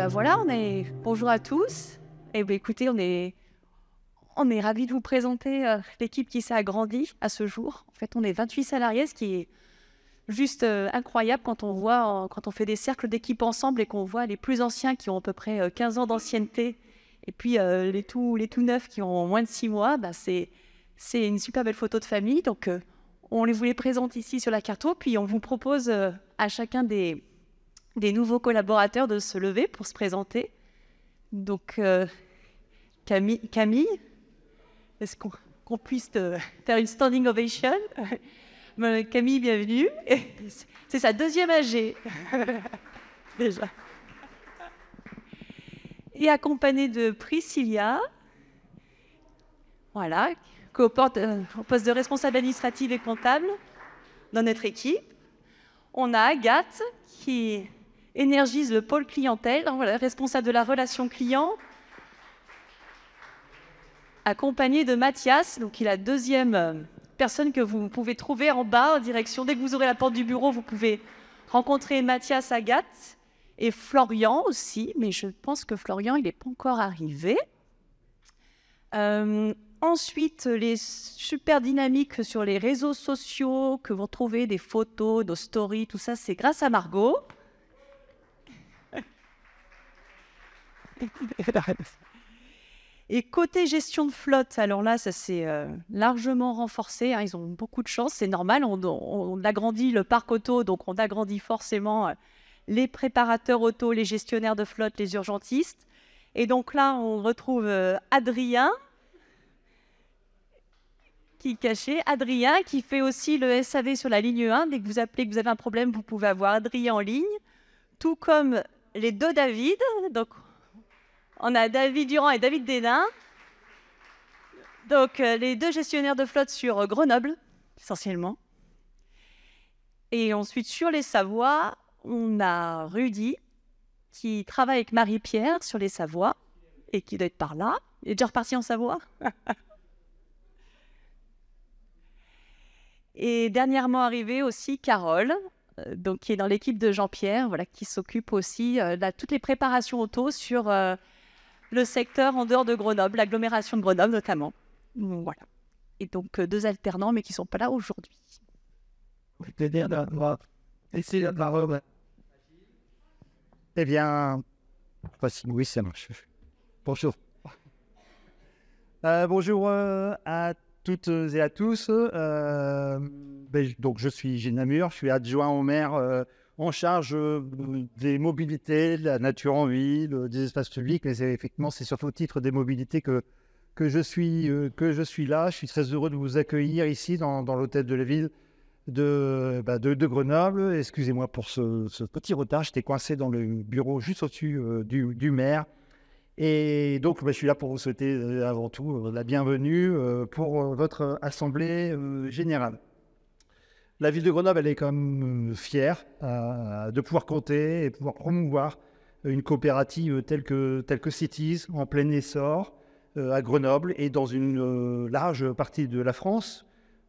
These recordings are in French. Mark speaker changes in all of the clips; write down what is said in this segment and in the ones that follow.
Speaker 1: ben voilà, bonjour à tous. Et ben écoutez, on est ravis de vous présenter l'équipe qui s'est agrandie à ce jour. En fait, on est 28 salariés, ce qui est juste incroyable quand on fait des cercles d'équipes ensemble et qu'on voit les plus anciens qui ont à peu près 15 ans d'ancienneté et puis les tout neufs qui ont moins de 6 mois. Ben c'est une super belle photo de famille. Donc, on vous les présente ici sur la carto, puis on vous propose à chacun des nouveaux collaborateurs de se lever pour se présenter. Donc, Camille, est-ce qu'on puisse te faire une standing ovation? Camille, bienvenue. C'est sa deuxième AG, déjà. Et accompagnée de Priscilla, voilà, au poste de responsable administrative et comptable dans notre équipe. On a Agathe qui énergise le pôle clientèle, voilà, responsable de la relation client, accompagné de Mathias, donc il est la deuxième personne que vous pouvez trouver en bas en direction. Dès que vous aurez la porte du bureau, vous pouvez rencontrer Mathias, Agathe et Florian aussi, mais je pense que Florian, il n'est pas encore arrivé. Ensuite, les super dynamiques sur les réseaux sociaux, que vous trouvez des photos, nos stories, tout ça, c'est grâce à Margot. Et côté gestion de flotte, alors là, ça s'est largement renforcé, hein, ils ont beaucoup de chance, c'est normal, on agrandit le parc auto, donc on agrandit forcément les préparateurs auto, les gestionnaires de flotte, les urgentistes. Et donc là, on retrouve Adrien, qui est caché, Adrien, qui fait aussi le SAV sur la ligne 1. Dès que vous appelez, que vous avez un problème, vous pouvez avoir Adrien en ligne, tout comme les deux David, donc on a David Durand et David Dénin. Donc, les deux gestionnaires de flotte sur Grenoble, essentiellement. Et ensuite, sur les Savoies, on a Rudy, qui travaille avec Marie-Pierre sur les Savoies, et qui doit être par là. Il est déjà reparti en Savoie. Et dernièrement arrivée aussi, Carole, donc, qui est dans l'équipe de Jean-Pierre, voilà, qui s'occupe aussi de toutes les préparations auto sur le secteur en dehors de Grenoble, l'agglomération de Grenoble notamment. Voilà. Et donc, deux alternants, mais qui ne sont pas là aujourd'hui.
Speaker 2: Eh bien, oui, ça marche. Bonjour. Bonjour à toutes et à tous. Donc, je suis Gilles Namur, je suis adjoint au maire en charge des mobilités, de la nature en ville, des espaces publics. Mais effectivement, c'est surtout au titre des mobilités que je suis là. Je suis très heureux de vous accueillir ici dans l'hôtel de la ville de Grenoble. Excusez-moi pour ce petit retard, j'étais coincé dans le bureau juste au-dessus du maire. Et donc, je suis là pour vous souhaiter avant tout la bienvenue pour votre assemblée générale. La ville de Grenoble, elle est quand même fière de pouvoir compter et pouvoir promouvoir une coopérative telle que Cities en plein essor à Grenoble et dans une large partie de la France.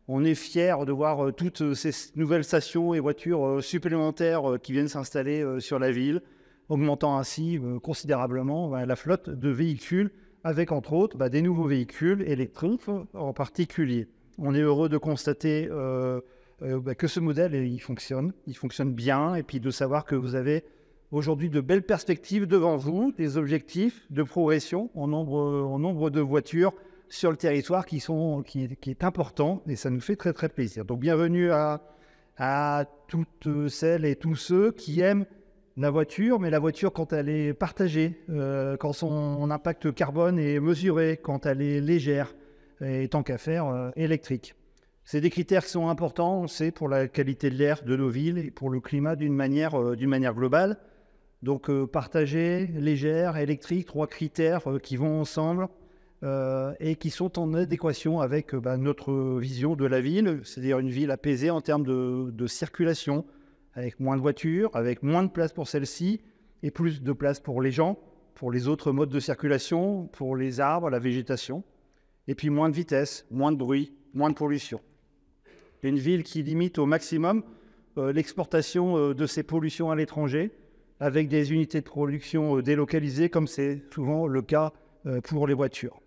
Speaker 2: On est fiers de voir toutes ces nouvelles stations et voitures supplémentaires qui viennent s'installer sur la ville, augmentant ainsi considérablement la flotte de véhicules, avec entre autres des nouveaux véhicules électriques en particulier. On est heureux de constater que ce modèle, il fonctionne bien, et puis de savoir que vous avez aujourd'hui de belles perspectives devant vous, des objectifs de progression en nombre de voitures sur le territoire qui est important, et ça nous fait très très plaisir. Donc bienvenue à toutes celles et tous ceux qui aiment la voiture, mais la voiture quand elle est partagée, quand son impact carbone est mesuré, quand elle est légère, et tant qu'à faire électrique. C'est des critères qui sont importants, on le sait, pour la qualité de l'air de nos villes et pour le climat d'une manière globale. Donc partagée, légère, électrique, 3 critères qui vont ensemble et qui sont en adéquation avec notre vision de la ville, c'est-à-dire une ville apaisée en termes de circulation, avec moins de voitures, avec moins de place pour celles-ci et plus de place pour les gens, pour les autres modes de circulation, pour les arbres, la végétation, et puis moins de vitesse, moins de bruit, moins de pollution. Une ville qui limite au maximum l'exportation de ces pollutions à l'étranger, avec des unités de production délocalisées, comme c'est souvent le cas pour les voitures.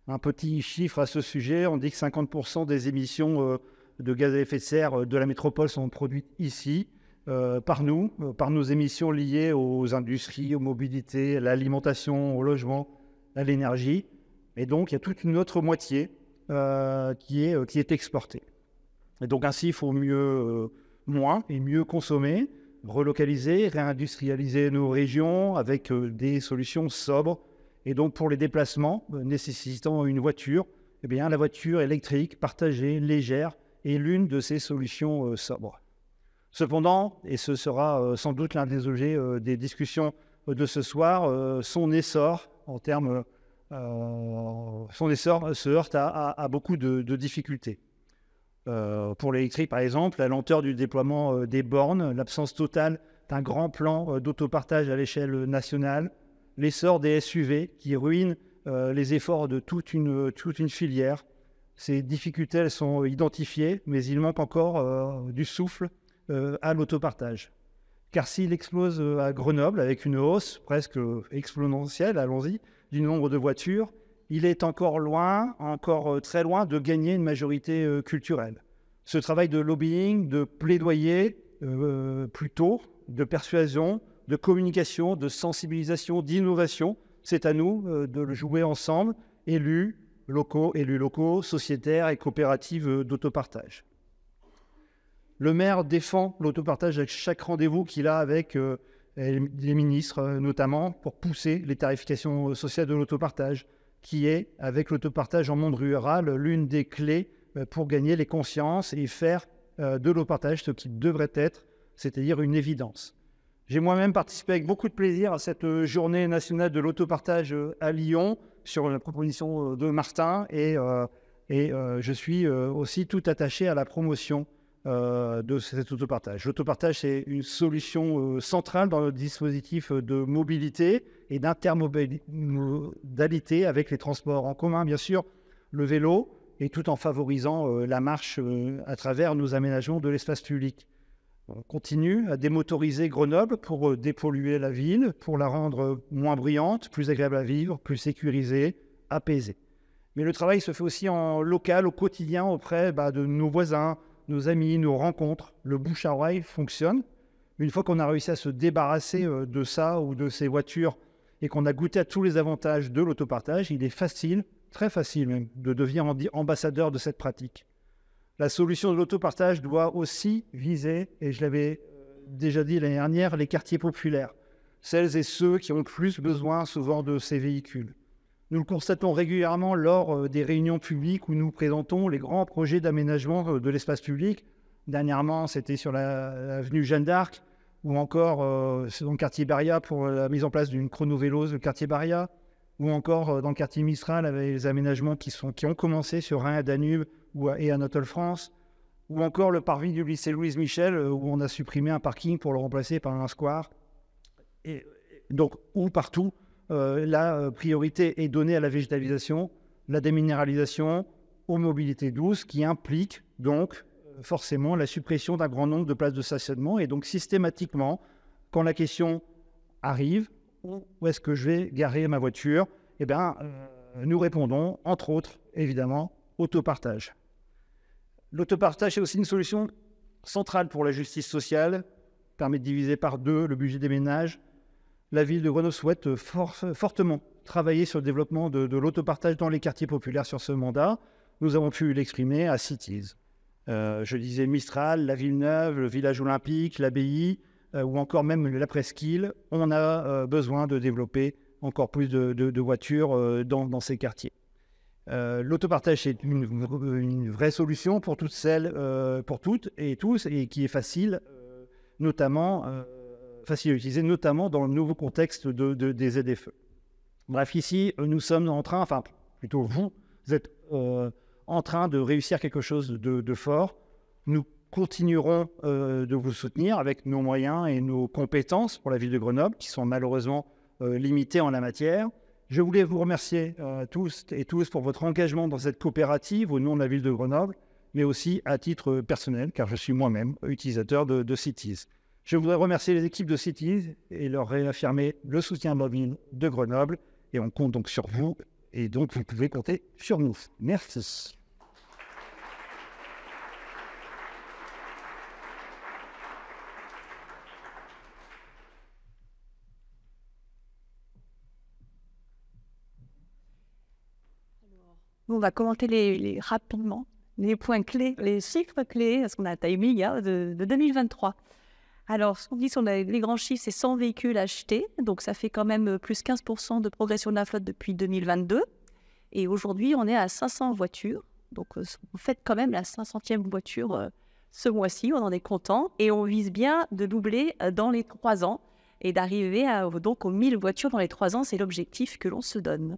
Speaker 2: Un petit chiffre à ce sujet, on dit que 50% des émissions de gaz à effet de serre de la métropole sont produites ici, par nous, par nos émissions liées aux industries, aux mobilités, à l'alimentation, au logement, à l'énergie. Et donc, il y a toute une autre moitié qui est exportée. Et donc, ainsi, il faut moins et mieux consommer, relocaliser, réindustrialiser nos régions avec des solutions sobres. Et donc, pour les déplacements nécessitant une voiture, eh bien, la voiture électrique, partagée, légère, est l'une de ces solutions sobres. Cependant, et ce sera sans doute l'un des objets des discussions de ce soir, son essor se heurte à beaucoup de difficultés. Pour l'électrique, par exemple, la lenteur du déploiement des bornes, l'absence totale d'un grand plan d'autopartage à l'échelle nationale, l'essor des SUV qui ruinent les efforts de toute une filière. Ces difficultés, elles sont identifiées, mais il manque encore du souffle à l'autopartage. Car s'il explose à Grenoble avec une hausse presque exponentielle, allons-y, du nombre de voitures, il est encore très loin de gagner une majorité culturelle. Ce travail de lobbying, de plaidoyer plutôt, de persuasion, de communication, de sensibilisation, d'innovation, c'est à nous de le jouer ensemble, élus locaux, sociétaires et coopératives d'autopartage. Le maire défend l'autopartage à chaque rendez-vous qu'il a avec les ministres, notamment pour pousser les tarifications sociales de l'autopartage, qui est, avec l'autopartage en monde rural, l'une des clés pour gagner les consciences et faire de l'autopartage ce qui devrait être, c'est-à-dire une évidence. J'ai moi-même participé avec beaucoup de plaisir à cette journée nationale de l'autopartage à Lyon, sur la proposition de Martin, et je suis aussi tout attaché à la promotion de cet autopartage. L'autopartage, c'est une solution centrale dans le dispositif de mobilité et d'intermodalité avec les transports en commun, bien sûr, le vélo, et tout en favorisant la marche à travers nos aménagements de l'espace public. On continue à démotoriser Grenoble pour dépolluer la ville, pour la rendre moins bruyante, plus agréable à vivre, plus sécurisée, apaisée. Mais le travail se fait aussi en local, au quotidien, auprès de nos voisins, nos amis, nos rencontres. Le bouche à oreille fonctionne. Une fois qu'on a réussi à se débarrasser de ça ou de ces voitures et qu'on a goûté à tous les avantages de l'autopartage, il est facile, très facile même, de devenir ambassadeur de cette pratique. La solution de l'autopartage doit aussi viser, et je l'avais déjà dit l'année dernière, les quartiers populaires, celles et ceux qui ont le plus besoin souvent de ces véhicules. Nous le constatons régulièrement lors des réunions publiques où nous présentons les grands projets d'aménagement de l'espace public. Dernièrement, c'était sur l'avenue Jeanne d'Arc, ou encore dans le quartier Baria pour la mise en place d'une chrono-vélo, le quartier Baria, ou encore dans le quartier Mistral avec les aménagements qui ont commencé sur Rhin et Danube et Anatole France, ou encore le parvis du lycée Louise Michel où on a supprimé un parking pour le remplacer par un square. Et donc, ou partout, la priorité est donnée à la végétalisation, la déminéralisation, aux mobilités douces, qui implique donc forcément la suppression d'un grand nombre de places de stationnement. Et donc systématiquement, quand la question arrive, où est-ce que je vais garer ma voiture, eh bien, nous répondons, entre autres, évidemment, autopartage. L'autopartage est aussi une solution centrale pour la justice sociale, permet de diviser par 2 le budget des ménages. La ville de Grenoble souhaite fortement travailler sur le développement de l'autopartage dans les quartiers populaires sur ce mandat. Nous avons pu l'exprimer à Cities. Je disais Mistral, la Villeneuve, le village olympique, l'abbaye, ou encore même la presqu'île. On a besoin de développer encore plus de voitures dans ces quartiers. L'autopartage est une vraie solution pour toutes et tous, et qui est facile à utiliser, notamment dans le nouveau contexte des ZFE. Bref, ici, nous sommes en train, enfin, plutôt vous êtes en train de réussir quelque chose de fort. Nous continuerons de vous soutenir avec nos moyens et nos compétences pour la ville de Grenoble, qui sont malheureusement limitées en la matière. Je voulais vous remercier tous et tous pour votre engagement dans cette coopérative au nom de la ville de Grenoble, mais aussi à titre personnel, car je suis moi-même utilisateur de Cities. Je voudrais remercier les équipes de Cities et leur réaffirmer le soutien mobile de Grenoble. Et on compte donc sur vous. Et donc, vous pouvez compter sur nous. Merci.
Speaker 1: On va commenter rapidement les points clés, les chiffres clés, parce qu'on a un timing de 2023. Alors, ce qu'on dit sur les grands chiffres, c'est 100 véhicules achetés. Donc, ça fait quand même plus 15% de progression de la flotte depuis 2022. Et aujourd'hui, on est à 500 voitures. Donc, on fait quand même la 500e voiture ce mois-ci. On en est content. Et on vise bien de doubler dans les 3 ans et d'arriver donc aux 1000 voitures dans les 3 ans. C'est l'objectif que l'on se donne.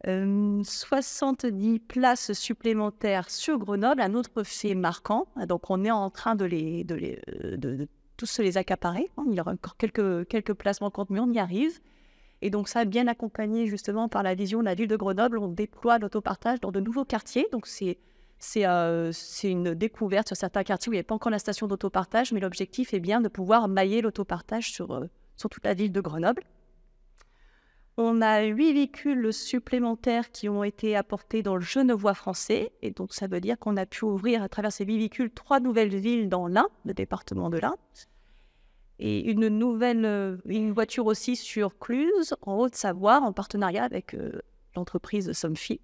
Speaker 1: 70 places supplémentaires sur Grenoble, un autre fait marquant. Donc, on est en train de tous les accaparer. Il y aura encore quelques places manquantes, mais on y arrive. Et donc, ça, bien accompagné justement par la vision de la ville de Grenoble, on déploie l'autopartage dans de nouveaux quartiers. Donc, c'est une découverte sur certains quartiers où il n'y a pas encore la station d'autopartage, mais l'objectif est bien de pouvoir mailler l'autopartage sur toute la ville de Grenoble. On a 8 véhicules supplémentaires qui ont été apportés dans le Genevois français. Et donc, ça veut dire qu'on a pu ouvrir à travers ces 8 véhicules 3 nouvelles villes dans l'Ain, le département de l'Ain. Et une voiture aussi sur Cluse, en Haute-Savoie, en partenariat avec l'entreprise Somfy,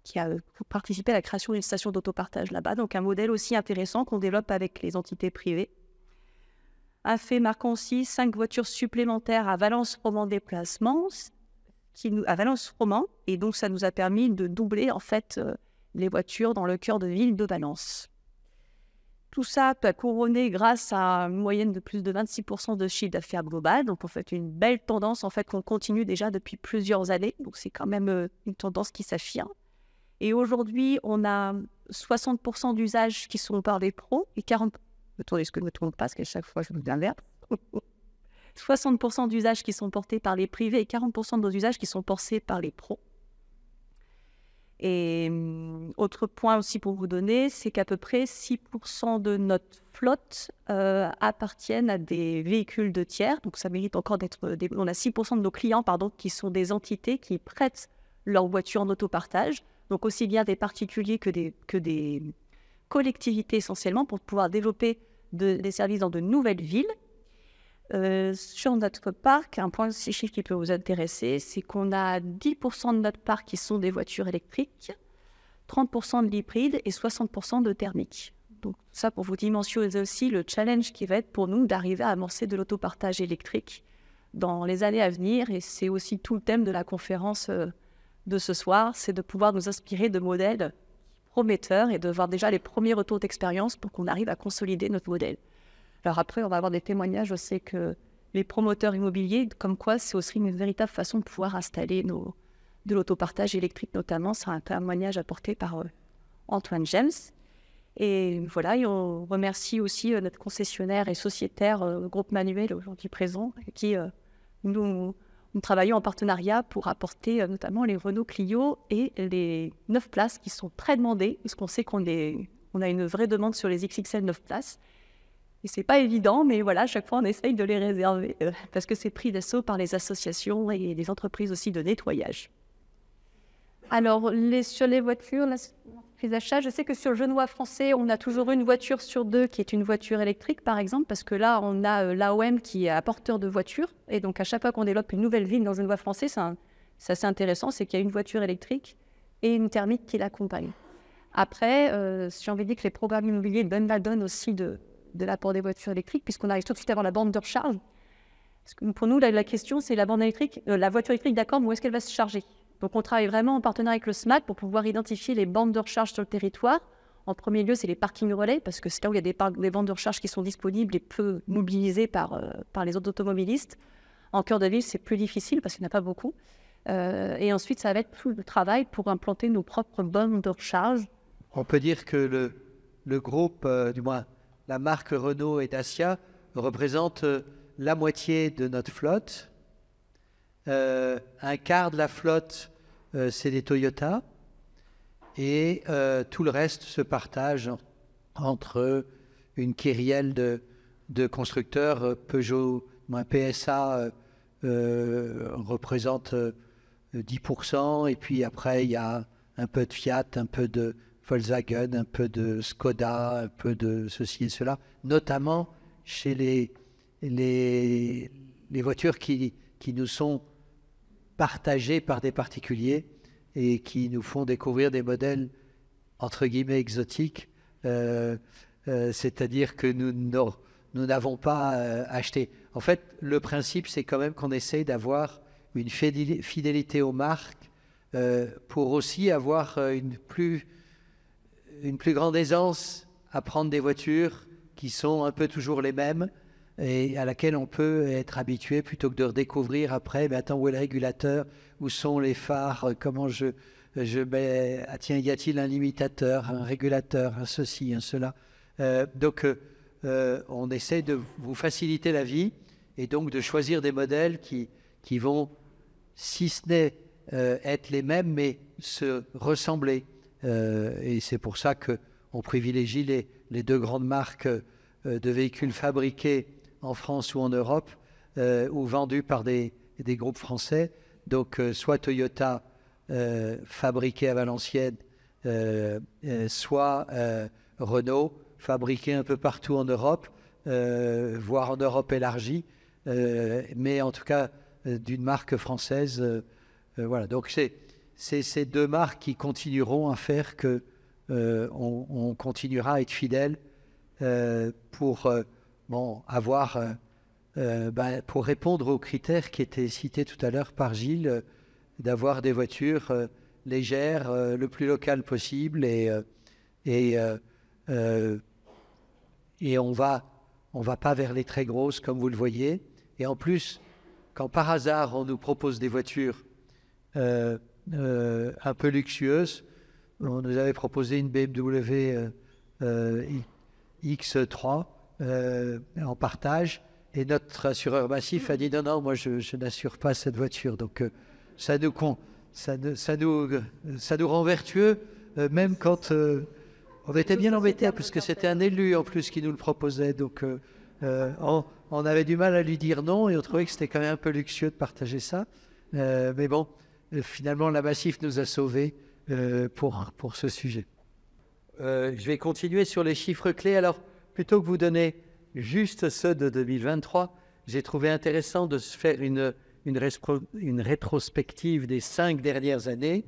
Speaker 1: qui a participé à la création d'une station d'autopartage là-bas. Donc, un modèle aussi intéressant qu'on développe avec les entités privées. Un fait marquant aussi, 5 voitures supplémentaires à Valence-Roman déplacement, à Valence-Roman, et donc ça nous a permis de doubler en fait les voitures dans le cœur de ville de Valence. Tout ça peut couronner grâce à une moyenne de plus de 26% de chiffre d'affaires global, donc en fait une belle tendance en fait qu'on continue déjà depuis plusieurs années, donc c'est quand même une tendance qui s'affirme. Et aujourd'hui, on a 60% d'usages qui sont par les pros et 40%. Attendez, ce que je ne me trompe pas, parce qu'à chaque fois je vous inverse. 60% d'usages qui sont portés par les privés et 40% de nos usages qui sont portés par les pros. Et autre point aussi pour vous donner, c'est qu'à peu près 6% de notre flotte appartiennent à des véhicules de tiers. Donc ça mérite encore d'être... On a 6% de nos clients qui sont des entités qui prêtent leurs voitures en autopartage. Donc aussi bien des particuliers que des collectivités essentiellement pour pouvoir développer des services dans de nouvelles villes. Sur notre parc, un point aussi chiffre qui peut vous intéresser, c'est qu'on a 10% de notre parc qui sont des voitures électriques, 30% de l'hybride et 60% de thermique. Donc ça, pour vous dimensionner aussi le challenge qui va être pour nous d'arriver à amorcer de l'autopartage électrique dans les années à venir. Et c'est aussi tout le thème de la conférence de ce soir, c'est de pouvoir nous inspirer de modèles prometteurs et de voir déjà les premiers retours d'expérience pour qu'on arrive à consolider notre modèle. Alors après, on va avoir des témoignages, je sais que les promoteurs immobiliers, comme quoi c'est aussi une véritable façon de pouvoir installer de l'autopartage électrique notamment. C'est un témoignage apporté par Antoine James. Et voilà, et on remercie aussi notre concessionnaire et sociétaire, le groupe Manuel, aujourd'hui présent, qui nous travaillons en partenariat pour apporter notamment les Renault Clio et les 9 places qui sont très demandées, parce qu'on sait qu'on a une vraie demande sur les XXL 9 places. Et c'est pas évident, mais voilà, à chaque fois, on essaye de les réserver parce que c'est pris d'assaut par les associations et les entreprises aussi de nettoyage. Alors, sur les voitures, les achats, je sais que sur le Genevois français, on a toujours une voiture sur 2 qui est une voiture électrique, par exemple, parce que là, on a l'AOM qui est apporteur de voitures. Et donc, à chaque fois qu'on développe une nouvelle ville dans le Genevois français, c'est assez intéressant, c'est qu'il y a une voiture électrique et une thermique qui l'accompagne. Après, j'ai envie de dire que les programmes immobiliers donnent la donne aussi de l'apport des voitures électriques, puisqu'on arrive tout de suite à avoir la borne de recharge. Parce que pour nous, la question, c'est la borne électrique, la voiture électrique, d'accord, mais où est-ce qu'elle va se charger? Donc, on travaille vraiment en partenariat avec le SMAC pour pouvoir identifier les bornes de recharge sur le territoire. En premier lieu, c'est les parkings relais, parce que c'est là où il y a des bornes de recharge qui sont disponibles et peu mobilisées par les autres automobilistes. En cœur de ville, c'est plus difficile parce qu'il n'y en a pas beaucoup. Et ensuite, ça va être tout le travail pour implanter nos propres bornes de recharge.
Speaker 3: On peut dire que le groupe, du moins la marque Renault et Dacia, représente la moitié de notre flotte. Un quart de la flotte, c'est des Toyota. Et tout le reste se partage entre une kyrielle de constructeurs. Peugeot, PSA représente 10%, et puis après il y a un peu de Fiat, un peu de Volkswagen, un peu de Skoda, un peu de ceci et cela, notamment chez les voitures qui nous sont partagées par des particuliers et qui nous font découvrir des modèles entre guillemets exotiques, c'est-à-dire que nous n'avons pas acheté. En fait, le principe, c'est quand même qu'on essaye d'avoir une fidélité aux marques pour aussi avoir une plus grande aisance à prendre des voitures qui sont un peu toujours les mêmes et à laquelle on peut être habitué plutôt que de redécouvrir après, mais attends, où est le régulateur, où sont les phares, comment je mets, ah tiens, y a-t-il un limitateur, un régulateur, un ceci, un cela. Donc on essaie de vous faciliter la vie et donc de choisir des modèles qui vont, si ce n'est être les mêmes, mais se ressembler. Et c'est pour ça qu'on privilégie les deux grandes marques de véhicules fabriqués en France ou en Europe ou vendus par des groupes français. Donc soit Toyota fabriqué à Valenciennes, soit Renault fabriqué un peu partout en Europe, voire en Europe élargie, mais en tout cas d'une marque française. Voilà, donc c'est ces deux marques qui continueront à faire que on continuera à être fidèle pour avoir pour répondre aux critères qui étaient cités tout à l'heure par Gilles, d'avoir des voitures légères, le plus local possible, et on va pas vers les très grosses comme vous le voyez. Et en plus, quand par hasard on nous propose des voitures un peu luxueuses, on nous avait proposé une BMW X3 en partage, et notre assureur massif a dit non, moi je n'assure pas cette voiture. Donc ça nous rend vertueux, même quand on était bien embêtés, parce que c'était un élu en plus qui nous le proposait. Donc on avait du mal à lui dire non, et on trouvait que c'était quand même un peu luxueux de partager ça. Mais bon, finalement la Massif nous a sauvés pour ce sujet. Je vais continuer sur les chiffres clés. Alors, plutôt que vous donner juste ceux de 2023, j'ai trouvé intéressant de se faire une rétrospective des 5 dernières années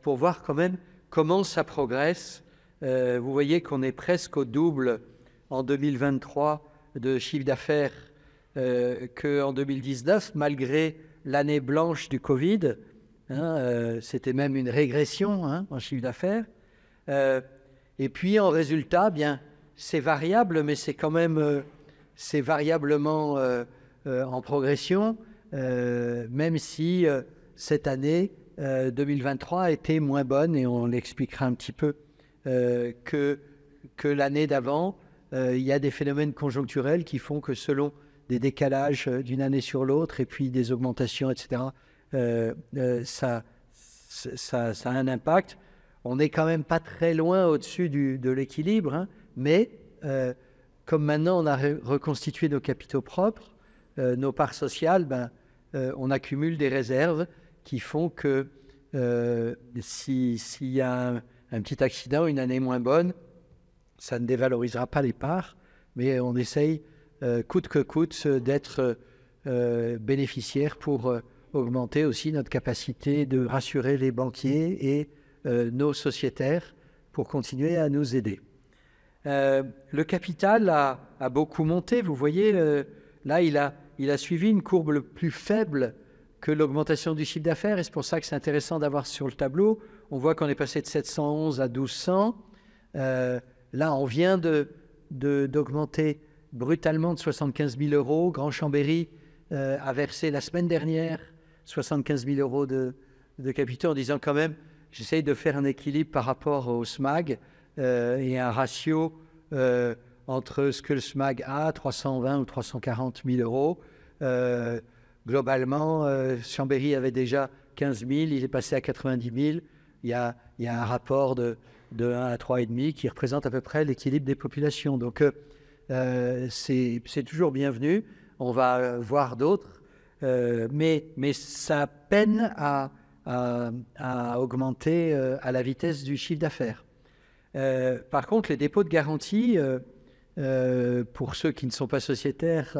Speaker 3: pour voir quand même comment ça progresse. Vous voyez qu'on est presque au double en 2023 de chiffre d'affaires qu'en 2019, malgré l'année blanche du Covid. C'était même une régression en chiffre d'affaires. Et puis en résultat, bien, c'est variable, mais c'est quand même c'est variablement en progression, même si cette année 2023 a été moins bonne, et on l'expliquera un petit peu que l'année d'avant. Il y a des phénomènes conjoncturels qui font que selon des décalages d'une année sur l'autre et puis des augmentations, etc., ça a un impact. On n'est quand même pas très loin au-dessus de l'équilibre, mais comme maintenant on a reconstitué nos capitaux propres, nos parts sociales, on accumule des réserves qui font que s'il y a un petit accident, une année moins bonne, ça ne dévalorisera pas les parts, mais on essaye coûte que coûte d'être bénéficiaire pour augmenter aussi notre capacité de rassurer les banquiers et nos sociétaires pour continuer à nous aider. Le capital a beaucoup monté. Vous voyez, là, il a suivi une courbe plus faible que l'augmentation du chiffre d'affaires, et c'est pour ça que c'est intéressant d'avoir sur le tableau. On voit qu'on est passé de 711 à 1200. Là, on vient d'augmenter brutalement de 75 000 euros. Grand Chambéry a versé la semaine dernière 75 000 euros de capitaux, en disant quand même, j'essaye de faire un équilibre par rapport au SMAG et un ratio entre ce que le SMAG a, 320 ou 340 000 euros. Globalement, Chambéry avait déjà 15 000, il est passé à 90 000. Il y a un rapport de 1 à 3,5 qui représente à peu près l'équilibre des populations. Donc, c'est toujours bienvenu. On va voir d'autres, mais ça peine à augmenter à la vitesse du chiffre d'affaires. Par contre, les dépôts de garantie, pour ceux qui ne sont pas sociétaires,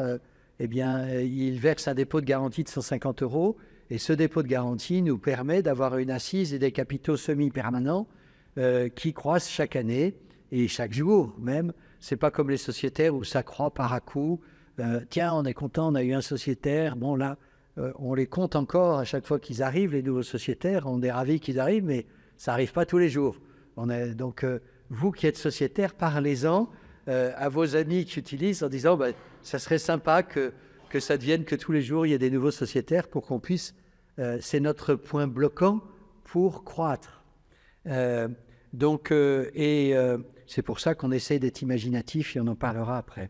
Speaker 3: eh bien, ils versent un dépôt de garantie de 150 €. Et ce dépôt de garantie nous permet d'avoir une assise et des capitaux semi-permanents qui croissent chaque année et chaque jour même. Ce n'est pas comme les sociétaires où ça croît par à-coup. Tiens, on est content, on a eu un sociétaire. Bon, là, on les compte encore à chaque fois qu'ils arrivent, les nouveaux sociétaires. On est ravis qu'ils arrivent, mais ça n'arrive pas tous les jours. Donc, vous qui êtes sociétaire, parlez-en à vos amis qui utilisent en disant ça serait sympa que ça devienne que tous les jours, il y ait des nouveaux sociétaires pour qu'on puisse... c'est notre point bloquant pour croître. C'est pour ça qu'on essaie d'être imaginatif et on en parlera après.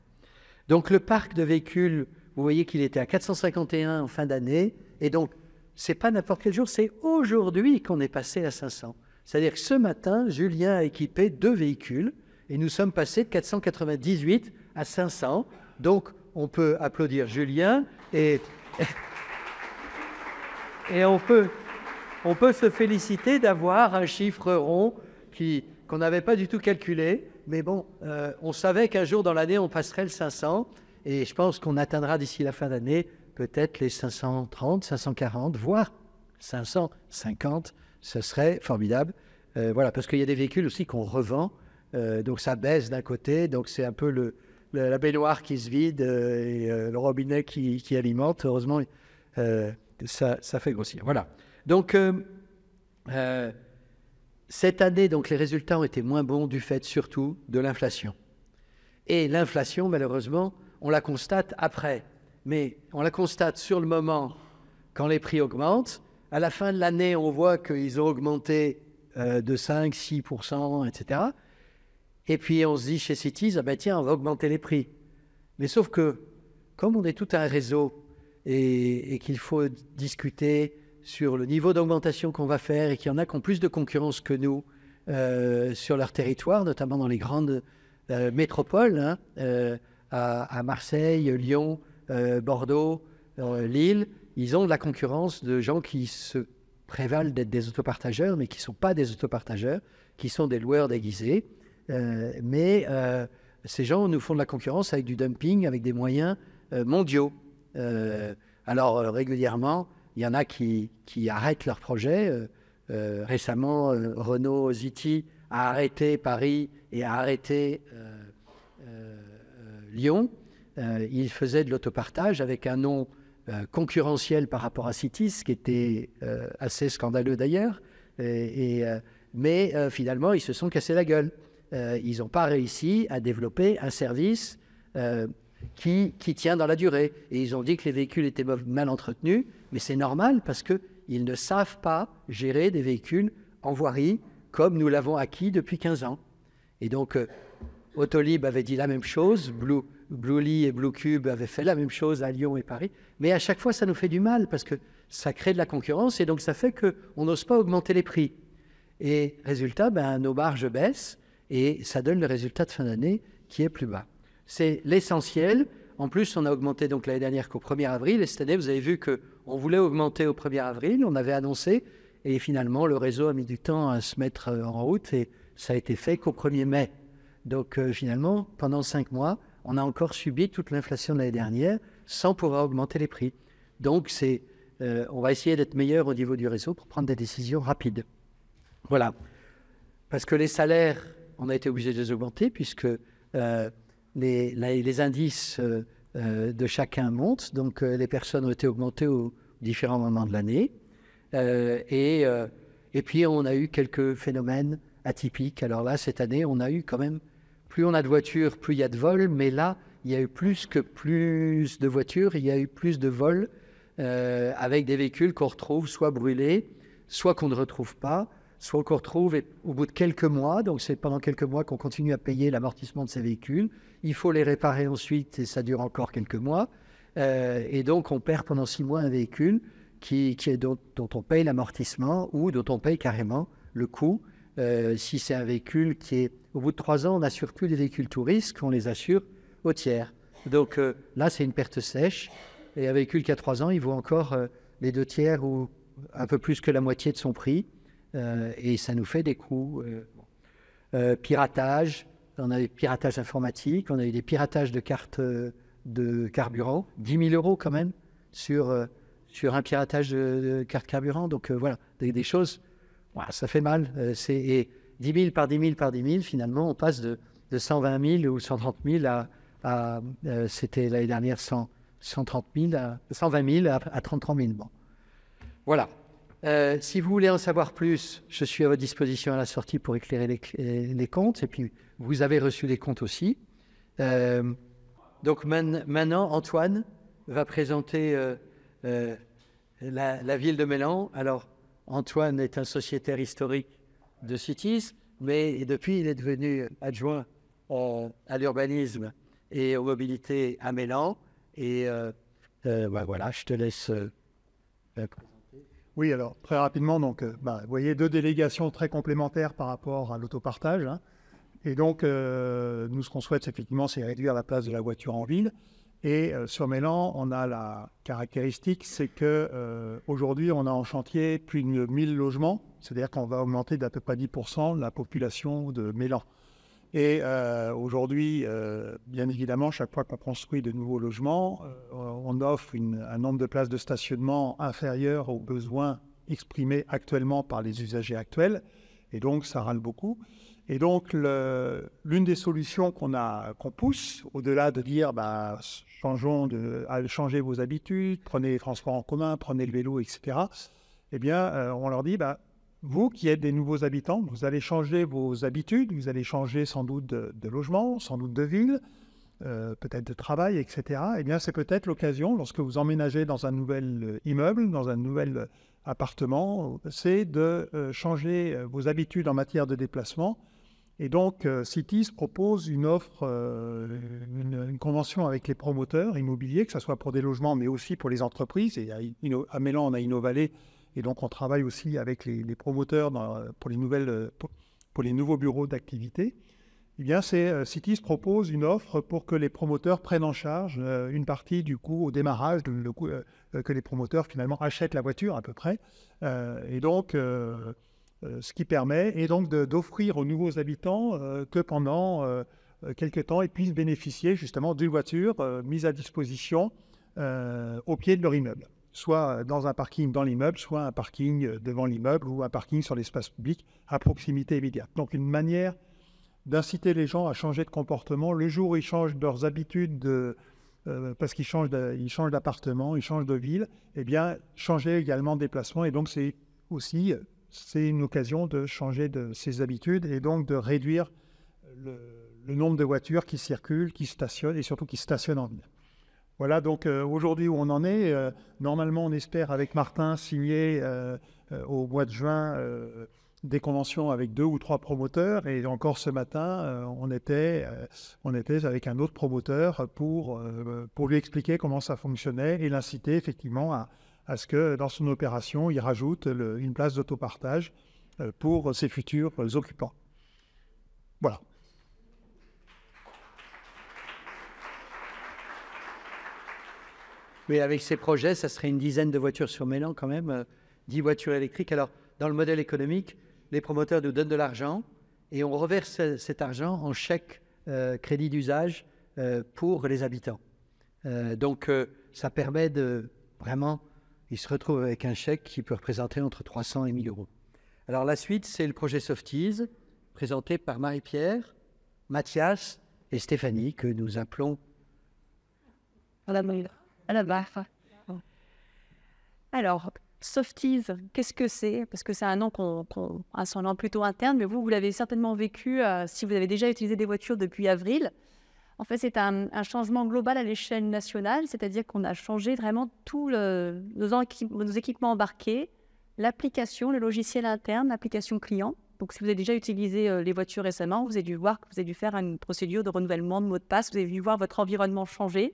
Speaker 3: Donc, le parc de véhicules, vous voyez qu'il était à 451 en fin d'année. Et donc, ce n'est pas n'importe quel jour, c'est aujourd'hui qu'on est passé à 500. C'est-à-dire que ce matin, Julien a équipé 2 véhicules et nous sommes passés de 498 à 500. Donc, on peut applaudir Julien et on peut se féliciter d'avoir un chiffre rond qu'on n'avait pas du tout calculé. Mais bon, on savait qu'un jour dans l'année, on passerait le 500. Et je pense qu'on atteindra d'ici la fin d'année peut-être les 530, 540, voire 550. Ce serait formidable. Voilà, parce qu'il y a des véhicules aussi qu'on revend. Donc ça baisse d'un côté. Donc c'est un peu la baignoire qui se vide et le robinet qui alimente. Heureusement, ça fait grossir. Voilà. Donc, cette année, donc, les résultats ont été moins bons du fait surtout de l'inflation. Et l'inflation, malheureusement, on la constate après. Mais on la constate sur le moment quand les prix augmentent. À la fin de l'année, on voit qu'ils ont augmenté de 5, 6%, etc. Et puis, on se dit chez Cities, tiens, on va augmenter les prix. Mais sauf que, comme on est tout un réseau et qu'il faut discuter sur le niveau d'augmentation qu'on va faire et qu'il y en a qui ont plus de concurrence que nous sur leur territoire, notamment dans les grandes métropoles, à Marseille, Lyon, Bordeaux, Lille, ils ont de la concurrence de gens qui se prévalent d'être des autopartageurs, mais qui ne sont pas des autopartageurs, qui sont des loueurs déguisés. Mais ces gens nous font de la concurrence avec du dumping, avec des moyens mondiaux. Alors, régulièrement, il y en a qui arrêtent leurs projets. Récemment, Renault Zity a arrêté Paris et a arrêté Lyon. Ils faisaient de l'autopartage avec un nom concurrentiel par rapport à Cities, ce qui était assez scandaleux d'ailleurs. Mais finalement, ils se sont cassés la gueule. Ils n'ont pas réussi à développer un service qui tient dans la durée. Et ils ont dit que les véhicules étaient mal entretenus, mais c'est normal parce qu'ils ne savent pas gérer des véhicules en voirie comme nous l'avons acquis depuis 15 ans. Et donc, Autolib avait dit la même chose, Bluely et Bluecube avaient fait la même chose à Lyon et Paris, mais à chaque fois, ça nous fait du mal parce que ça crée de la concurrence et donc ça fait qu'on n'ose pas augmenter les prix. Et résultat, nos marges baissent et ça donne le résultat de fin d'année qui est plus bas. C'est l'essentiel. En plus, on a augmenté donc l'année dernière qu'au 1er avril. Et cette année, vous avez vu qu'on voulait augmenter au 1er avril. On avait annoncé. Et finalement, le réseau a mis du temps à se mettre en route. Et ça a été fait qu'au 1er mai. Donc finalement, pendant 5 mois, on a encore subi toute l'inflation de l'année dernière sans pouvoir augmenter les prix. Donc, on va essayer d'être meilleur au niveau du réseau pour prendre des décisions rapides. Voilà. Parce que les salaires, on a été obligé de les augmenter puisque... les indices de chacun montent, donc les personnes ont été augmentées aux différents moments de l'année. Et puis, on a eu quelques phénomènes atypiques. Alors là, cette année, on a eu quand même, plus on a de voitures, plus il y a de vols, mais là, il y a eu plus de voitures, il y a eu plus de vols avec des véhicules qu'on retrouve soit brûlés, soit qu'on ne retrouve pas, soit qu'on retrouve au bout de quelques mois, donc c'est pendant quelques mois qu'on continue à payer l'amortissement de ces véhicules. Il faut les réparer ensuite et ça dure encore quelques mois. Et donc on perd pendant 6 mois un véhicule dont on paye l'amortissement ou dont on paye carrément le coût. Si c'est un véhicule qui est... Au bout de 3 ans, on n'assure plus les véhicules tout risque, on les assure au tiers. Donc là, c'est une perte sèche. Et un véhicule qui a 3 ans, il vaut encore les 2 tiers ou un peu plus que la moitié de son prix. Et ça nous fait des coûts. Piratage, on a des piratages informatiques, on a eu des piratages de cartes de carburant, 10 000 € quand même sur un piratage de carte carburant. Donc voilà, des choses, voilà, ça fait mal. Et 10 000 par 10 000 par 10 000, finalement, on passe de 120 000 ou 130 000 à c'était l'année dernière 130 000 à 120 000 à 33 000. Bon. Voilà. Si vous voulez en savoir plus, je suis à votre disposition à la sortie pour éclairer les comptes. Et puis, vous avez reçu les comptes aussi. Donc maintenant, Antoine va présenter la ville de Mélan. Alors, Antoine est un sociétaire historique de Cities, mais depuis, il est devenu adjoint à l'urbanisme et aux mobilités à Mélan. Et voilà, je te laisse présenter.
Speaker 4: Oui, alors très rapidement, donc, vous voyez 2 délégations très complémentaires par rapport à l'autopartage. Hein. Et donc, nous, ce qu'on souhaite, effectivement, c'est réduire la place de la voiture en ville. Et sur Mélan, on a la caractéristique, c'est qu'aujourd'hui, on a en chantier plus de 1000 logements. C'est-à-dire qu'on va augmenter d'à peu près 10% la population de Mélan. Et aujourd'hui, bien évidemment, chaque fois qu'on construit de nouveaux logements, on offre un nombre de places de stationnement inférieur aux besoins exprimés actuellement par les usagers actuels. Et donc, ça râle beaucoup. Et donc, l'une des solutions qu'on pousse, au-delà de dire changez vos habitudes, prenez les transports en commun, prenez le vélo, etc., eh bien, on leur dit vous qui êtes des nouveaux habitants, vous allez changer vos habitudes, vous allez changer sans doute de logement, sans doute de ville, peut-être de travail, etc. Eh bien, c'est peut-être l'occasion, lorsque vous emménagez dans un nouvel immeuble, dans un nouvel appartement, c'est de changer vos habitudes en matière de déplacement. Et donc, Cities propose une offre, une convention avec les promoteurs immobiliers, que ce soit pour des logements, mais aussi pour les entreprises. Et à Mélan, on a InnoValley. Et donc, on travaille aussi avec les promoteurs pour les nouveaux bureaux d'activité. Eh bien, Cities propose une offre pour que les promoteurs prennent en charge une partie du coût au démarrage, que les promoteurs, finalement, achètent la voiture à peu près. Et donc, ce qui permet d'offrir aux nouveaux habitants que pendant quelques temps, ils puissent bénéficier justement d'une voiture mise à disposition au pied de leur immeuble. Soit dans un parking dans l'immeuble, soit un parking devant l'immeuble ou un parking sur l'espace public à proximité immédiate. Donc une manière d'inciter les gens à changer de comportement le jour où ils changent leurs habitudes, parce qu'ils changent d'appartement, ils changent de ville, eh bien changer également de déplacement. Et donc c'est une occasion de changer de ses habitudes et donc de réduire le nombre de voitures qui circulent, qui stationnent et surtout qui stationnent en ville. Voilà donc aujourd'hui où on en est. Normalement, on espère avec Martin signer au mois de juin des conventions avec 2 ou 3 promoteurs. Et encore ce matin, on était avec un autre promoteur pour lui expliquer comment ça fonctionnait et l'inciter effectivement à ce que dans son opération, il rajoute une place d'autopartage pour ses futurs occupants. Voilà.
Speaker 3: Oui, avec ces projets, ça serait une dizaine de voitures sur Mélan quand même, 10 voitures électriques. Alors, dans le modèle économique, les promoteurs nous donnent de l'argent et on reverse cet argent en chèque crédit d'usage pour les habitants. Donc, ça permet de vraiment, ils se retrouvent avec un chèque qui peut représenter entre 300 et 1 000 €. Alors, la suite, c'est le projet Softease, présenté par Marie-Pierre, Mathias et Stéphanie, que nous appelons
Speaker 1: Alors, Softease, qu'est-ce que c'est? Parce que c'est un nom c'est un nom plutôt interne, mais vous l'avez certainement vécu si vous avez déjà utilisé des voitures depuis avril. En fait, c'est un changement global à l'échelle nationale, c'est-à-dire qu'on a changé vraiment tous nos équipements embarqués, l'application, le logiciel interne, l'application client. Donc, si vous avez déjà utilisé les voitures récemment, vous avez dû voir que vous avez dû faire une procédure de renouvellement de mot de passe, vous avez dû voir votre environnement changer,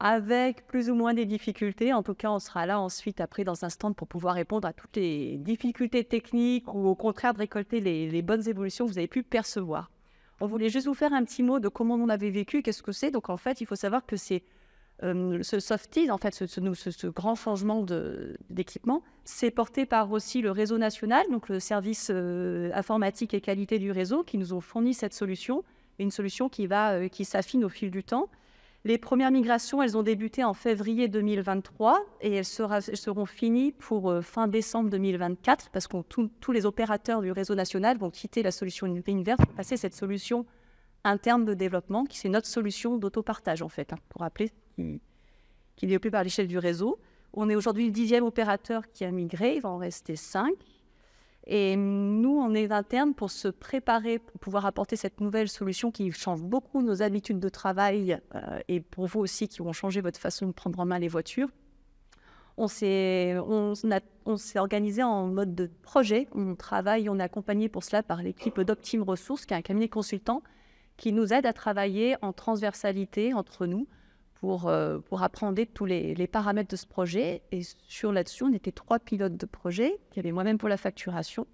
Speaker 1: avec plus ou moins des difficultés. En tout cas, on sera là ensuite, après, dans un stand pour pouvoir répondre à toutes les difficultés techniques ou au contraire de récolter les bonnes évolutions que vous avez pu percevoir. on voulait juste vous faire un petit mot de comment on avait vécu, qu'est-ce que c'est. Donc en fait, il faut savoir que c'est ce Softies, en fait, ce grand changement d'équipement, c'est porté par aussi le réseau national, donc le service informatique et qualité du réseau, qui nous ont fourni cette solution, une solution qui s'affine au fil du temps. Les premières migrations, elles ont débuté en février 2023 et elles seront finies pour fin décembre 2024 parce que tous les opérateurs du réseau national vont quitter la solution Inverse pour passer cette solution interne de développement, qui c'est notre solution d'autopartage en fait, pour rappeler, qui est développée par l'échelle du réseau. On est aujourd'hui le 10e opérateur qui a migré, il va en rester 5. Et nous, on est interne pour se préparer, pour pouvoir apporter cette nouvelle solution qui change beaucoup nos habitudes de travail et pour vous aussi qui vont changer votre façon de prendre en main les voitures. On s'est organisé en mode de projet. On est accompagné pour cela par l'équipe d'Optime Ressources, qui est un cabinet consultant qui nous aide à travailler en transversalité entre nous pour apprendre tous les paramètres de ce projet. Et là-dessus, on était 3 pilotes de projet. Il y avait moi-même pour la facturation,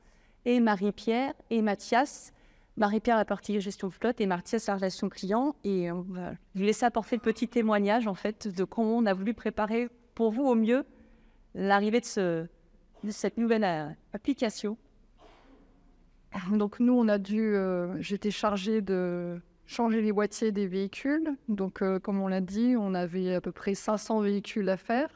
Speaker 1: et Marie-Pierre et Mathias. Marie-Pierre la partie gestion de flotte et Mathias la relation client. Et on va lui laisser apporter le petit témoignage en fait, de comment on a voulu préparer pour vous au mieux l'arrivée de cette nouvelle application.
Speaker 5: Donc nous, j'étais chargée de changer les boîtiers des véhicules. Donc comme on l'a dit, on avait à peu près 500 véhicules à faire.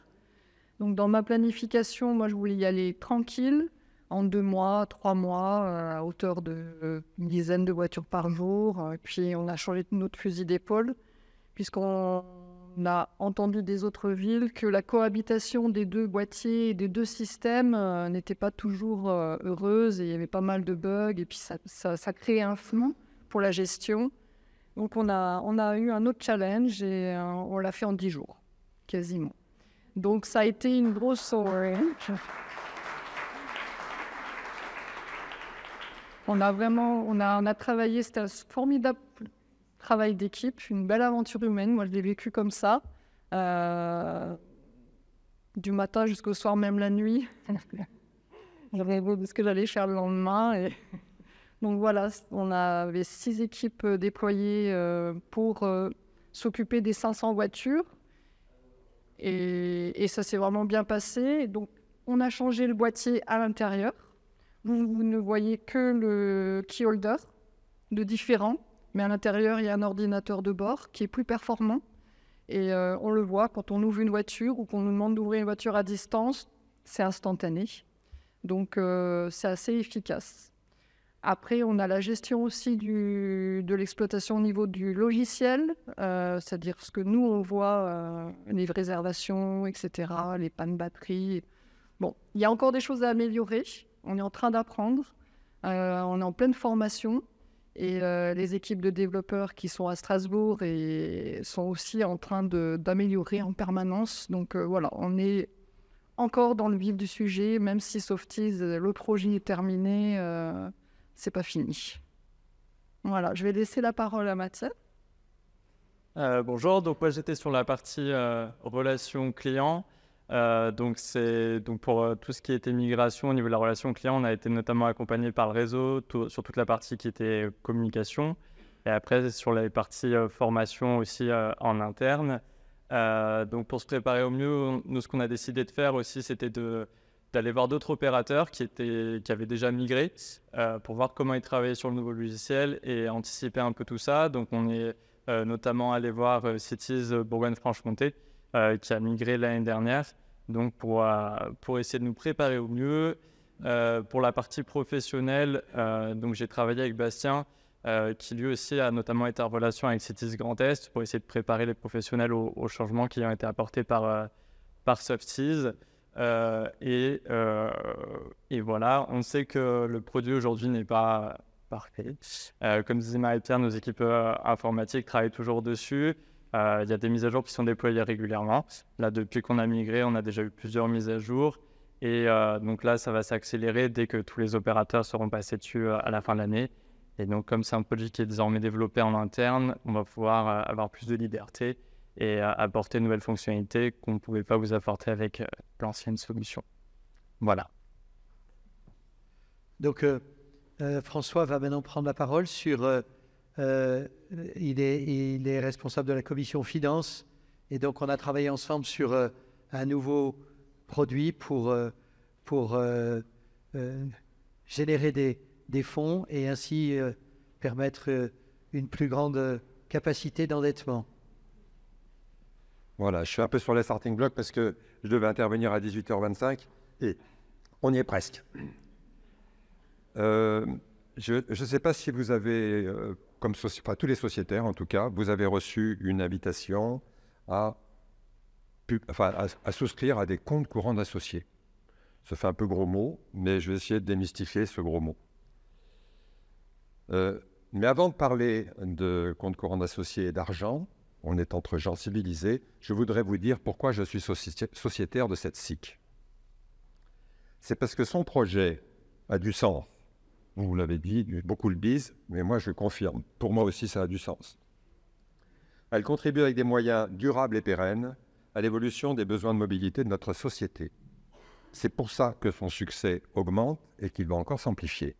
Speaker 5: Donc dans ma planification, moi je voulais y aller tranquille, en 2 mois, 3 mois, à hauteur de une dizaine de voitures par jour. Puis on a changé notre fusil d'épaule, puisqu'on a entendu des autres villes que la cohabitation des 2 boîtiers et des 2 systèmes n'était pas toujours heureuse, et il y avait pas mal de bugs, et puis ça créait un flou pour la gestion. Donc on a eu un autre challenge et on l'a fait en 10 jours, quasiment. Donc ça a été une grosse soirée. On a travaillé, c'était un formidable travail d'équipe, une belle aventure humaine. Moi, je l'ai vécu comme ça, du matin jusqu'au soir, même la nuit. Je rêvais de ce que j'allais faire le lendemain. Et donc voilà, on avait 6 équipes déployées pour s'occuper des 500 voitures. Et ça s'est vraiment bien passé. Donc on a changé le boîtier à l'intérieur. Vous ne voyez que le keyholder de différent. Mais à l'intérieur, il y a un ordinateur de bord qui est plus performant. Et on le voit quand on ouvre une voiture ou qu'on nous demande d'ouvrir une voiture à distance, c'est instantané. Donc c'est assez efficace. Après, on a la gestion aussi de l'exploitation au niveau du logiciel, c'est-à-dire ce que nous, on voit, les réservations, etc., les pannes batterie. Bon, il y a encore des choses à améliorer. On est en train d'apprendre. On est en pleine formation. Et les équipes de développeurs qui sont à Strasbourg sont aussi en train d'améliorer en permanence. Donc voilà, on est encore dans le vif du sujet, même si Softies, le projet est terminé, c'est pas fini. Voilà, je vais laisser la parole à Mathias.
Speaker 6: Bonjour, donc moi j'étais sur la partie relation client. Donc pour tout ce qui était migration au niveau de la relation client, on a été notamment accompagné par le réseau sur toute la partie qui était communication, et après sur la partie formation aussi en interne. Donc pour se préparer au mieux, nous ce qu'on a décidé de faire aussi, c'était d'aller voir d'autres opérateurs qui avaient déjà migré pour voir comment ils travaillaient sur le nouveau logiciel et anticiper un peu tout ça. Donc on est notamment allé voir Cities Bourgogne-Franche-Comté qui a migré l'année dernière. Donc pour essayer de nous préparer au mieux. Pour la partie professionnelle, donc j'ai travaillé avec Bastien qui lui aussi a notamment été en relation avec Cities Grand Est pour essayer de préparer les professionnels aux changements qui ont été apportés par Softies. Et voilà, on sait que le produit aujourd'hui n'est pas parfait. Comme disait Marie-Pierre, nos équipes informatiques travaillent toujours dessus. Il y a des mises à jour qui sont déployées régulièrement. Là, depuis qu'on a migré, on a déjà eu plusieurs mises à jour. Et donc là, ça va s'accélérer dès que tous les opérateurs seront passés dessus à la fin de l'année. Et donc, comme c'est un produit qui est désormais développé en interne, on va pouvoir avoir plus de liberté et apporter de nouvelles fonctionnalités qu'on ne pouvait pas vous apporter avec l'ancienne solution. Voilà.
Speaker 3: Donc, François va maintenant prendre la parole sur il est responsable de la commission finance. Et donc, on a travaillé ensemble sur un nouveau produit pour générer des fonds et ainsi permettre une plus grande capacité d'endettement.
Speaker 7: Voilà, je suis un peu sur les starting blocks parce que je devais intervenir à 18h25 et on y est presque. Je ne sais pas si vous avez, tous les sociétaires en tout cas, vous avez reçu une invitation à souscrire à des comptes courants d'associés. Ça fait un peu gros mot, mais je vais essayer de démystifier ce gros mot. Mais avant de parler de comptes courants d'associés et d'argent, on est entre gens civilisés, je voudrais vous dire pourquoi je suis sociétaire de cette SIC. C'est parce que son projet a du sens. Vous l'avez dit, beaucoup le disent, mais moi je confirme. Pour moi aussi, ça a du sens. Elle contribue avec des moyens durables et pérennes à l'évolution des besoins de mobilité de notre société. C'est pour ça que son succès augmente et qu'il va encore s'amplifier.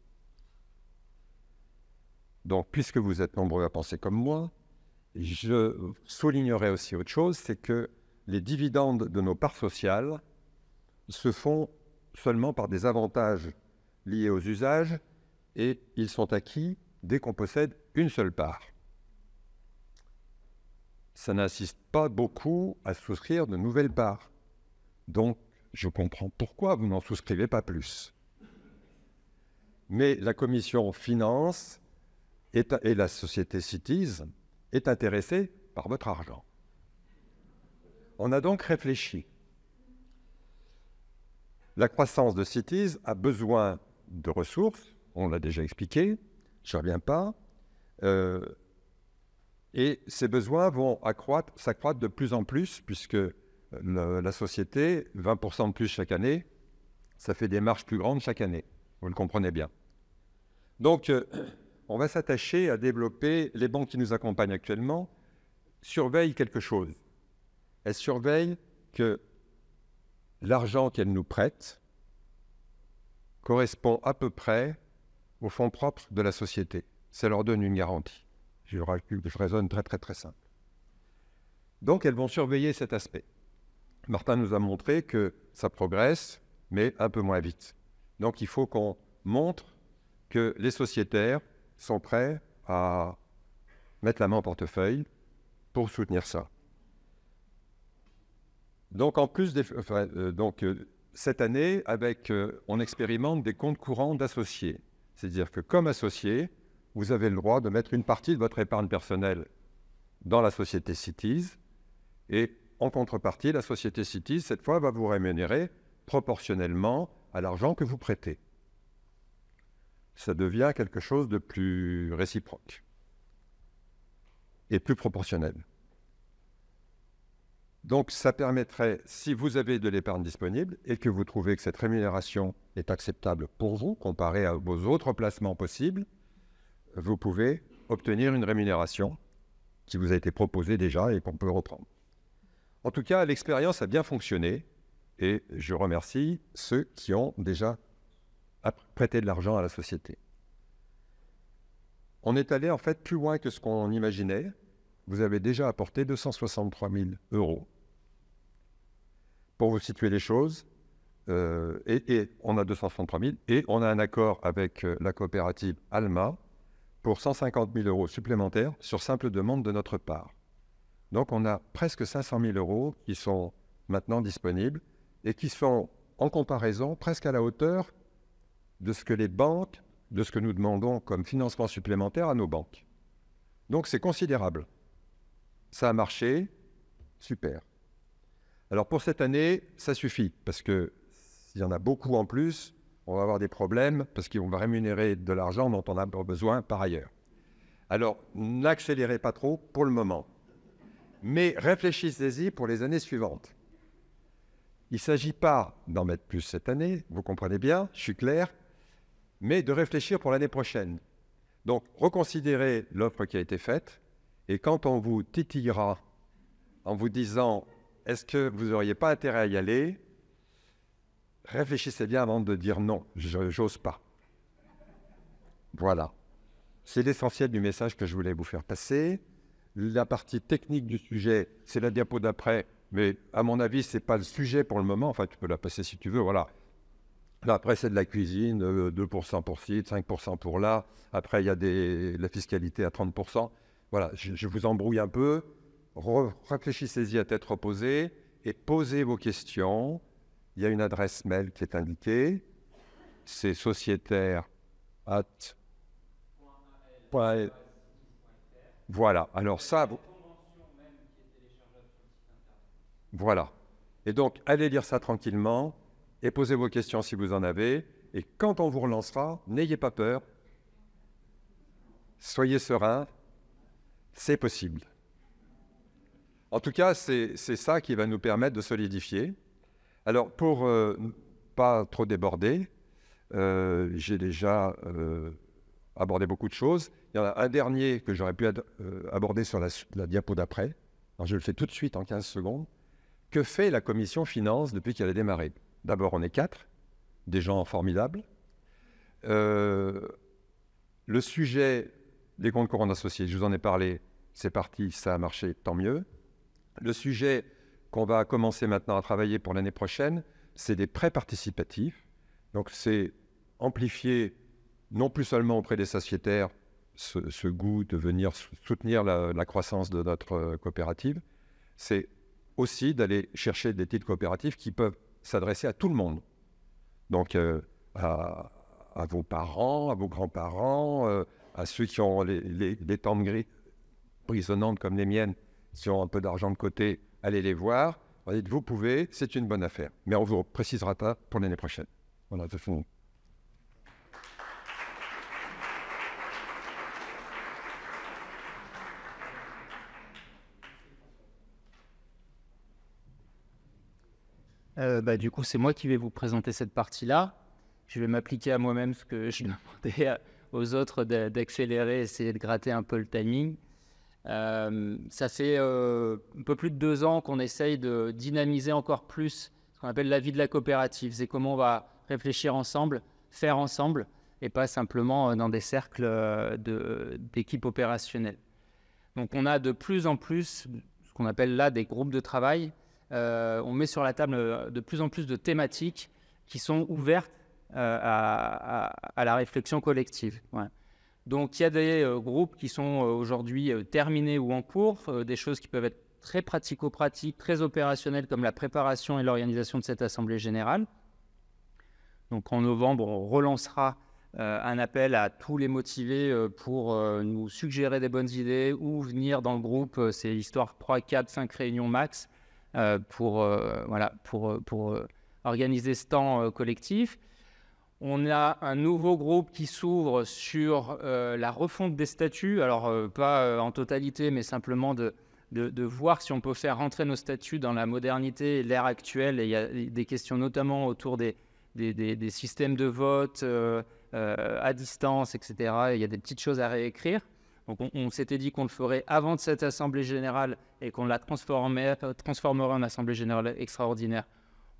Speaker 7: Donc, puisque vous êtes nombreux à penser comme moi, je soulignerai aussi autre chose, c'est que les dividendes de nos parts sociales se font seulement par des avantages liés aux usages et ils sont acquis dès qu'on possède une seule part. Ça n'insiste pas beaucoup à souscrire de nouvelles parts. Donc, je comprends pourquoi vous n'en souscrivez pas plus. Mais la commission finance et la société Cities est intéressée par votre argent. On a donc réfléchi. La croissance de Cities a besoin de ressources, on l'a déjà expliqué, je ne reviens pas, et ces besoins vont s'accroître de plus en plus, puisque la société, 20% de plus chaque année, ça fait des marges plus grandes chaque année, vous le comprenez bien. Donc, on va s'attacher à développer, les banques qui nous accompagnent actuellement, surveillent quelque chose. Elles surveillent que l'argent qu'elles nous prêtent correspond à peu près aux fonds propres de la société. Ça leur donne une garantie. Je raisonne très simple. Donc, elles vont surveiller cet aspect. Martin nous a montré que ça progresse, mais un peu moins vite. Donc, il faut qu'on montre que les sociétaires sont prêts à mettre la main au portefeuille pour soutenir ça. Donc, en plus cette année, on expérimente des comptes courants d'associés. C'est-à-dire que comme associé, vous avez le droit de mettre une partie de votre épargne personnelle dans la société Cities et en contrepartie, la société Cities, cette fois, va vous rémunérer proportionnellement à l'argent que vous prêtez. Ça devient quelque chose de plus réciproque et plus proportionnel. Donc, ça permettrait, si vous avez de l'épargne disponible et que vous trouvez que cette rémunération est acceptable pour vous, comparée à vos autres placements possibles, vous pouvez obtenir une rémunération qui vous a été proposée déjà et qu'on peut reprendre. En tout cas, l'expérience a bien fonctionné et je remercie ceux qui ont déjà prêté de l'argent à la société. On est allé en fait plus loin que ce qu'on imaginait. Vous avez déjà apporté 263 000 €. Pour vous situer les choses, et on a 263 000 et on a un accord avec la coopérative Alma pour 150 000 € supplémentaires sur simple demande de notre part. Donc on a presque 500 000 € qui sont maintenant disponibles et qui sont en comparaison presque à la hauteur de ce que les banques, de ce que nous demandons comme financement supplémentaire à nos banques. Donc c'est considérable. Ça a marché, super. Alors pour cette année, ça suffit, parce que s'il y en a beaucoup en plus, on va avoir des problèmes, parce qu'on va rémunérer de l'argent dont on a besoin par ailleurs. Alors, n'accélérez pas trop pour le moment, mais réfléchissez-y pour les années suivantes. Il ne s'agit pas d'en mettre plus cette année, vous comprenez bien, je suis clair, mais de réfléchir pour l'année prochaine. Donc, reconsidérez l'offre qui a été faite, et quand on vous titillera en vous disant « est-ce que vous n'auriez pas intérêt à y aller ?» réfléchissez bien avant de dire « non, j'ose pas ». Voilà. c'est l'essentiel du message que je voulais vous faire passer. La partie technique du sujet, c'est la diapo d'après, mais à mon avis, ce n'est pas le sujet pour le moment. Enfin, tu peux la passer si tu veux, voilà. Là, après, c'est de la cuisine, 2% pour ci, 5% pour là. Après, il y a la fiscalité à 30%. Voilà, je vous embrouille un peu. Réfléchissez-y à tête reposée et posez vos questions. Il y a une adresse mail qui est indiquée. C'est sociétaire@. Voilà, alors ça... Voilà. Et donc, allez lire ça tranquillement et posez vos questions si vous en avez. Et quand on vous relancera, n'ayez pas peur. Soyez serein. C'est possible. En tout cas, c'est ça qui va nous permettre de solidifier. Alors, pour pas trop déborder, j'ai déjà abordé beaucoup de choses. Il y en a un dernier que j'aurais pu aborder sur la diapo d'après. Alors, je le fais tout de suite en 15 secondes. Que fait la commission finance depuis qu'elle a démarré? D'abord, on est 4, des gens formidables. Le sujet des comptes courants associés, je vous en ai parlé, c'est parti, ça a marché, tant mieux. Le sujet qu'on va commencer maintenant à travailler pour l'année prochaine, c'est des prêts participatifs. Donc, c'est amplifier, non plus seulement auprès des sociétaires, ce goût de venir soutenir la croissance de notre coopérative, c'est aussi d'aller chercher des titres coopératifs qui peuvent s'adresser à tout le monde. Donc, à vos parents, à vos grands-parents, à ceux qui ont les tempes grisonnantes comme les miennes, qui ont un peu d'argent de côté, allez les voir. Vous pouvez, c'est une bonne affaire. Mais on vous précisera pas pour l'année prochaine. Voilà, c'est fini.
Speaker 8: Du coup, c'est moi qui vais vous présenter cette partie-là. Je vais m'appliquer à moi-même ce que je demandais aux autres d'accélérer, essayer de gratter un peu le timing. Ça fait un peu plus de 2 ans qu'on essaye de dynamiser encore plus ce qu'on appelle la vie de la coopérative. C'est comment on va réfléchir ensemble, faire ensemble, et pas simplement dans des cercles d'équipes opérationnelles. Donc on a de plus en plus ce qu'on appelle là des groupes de travail. On met sur la table de plus en plus de thématiques qui sont ouvertes à la réflexion collective. Ouais. Donc il y a des groupes qui sont aujourd'hui terminés ou en cours, des choses qui peuvent être très pratico-pratiques, très opérationnelles, comme la préparation et l'organisation de cette assemblée générale. Donc en novembre, on relancera un appel à tous les motivés pour nous suggérer des bonnes idées ou venir dans le groupe. C'est histoire 3, 4, 5 réunions max pour organiser ce temps collectif. On a un nouveau groupe qui s'ouvre sur la refonte des statuts, alors pas en totalité, mais simplement de voir si on peut faire rentrer nos statuts dans la modernité et l'ère actuelle. Et il y a des questions notamment autour des systèmes de vote à distance, etc. Et il y a des petites choses à réécrire. Donc on s'était dit qu'on le ferait avant de cette assemblée générale et qu'on la transformerait en assemblée générale extraordinaire.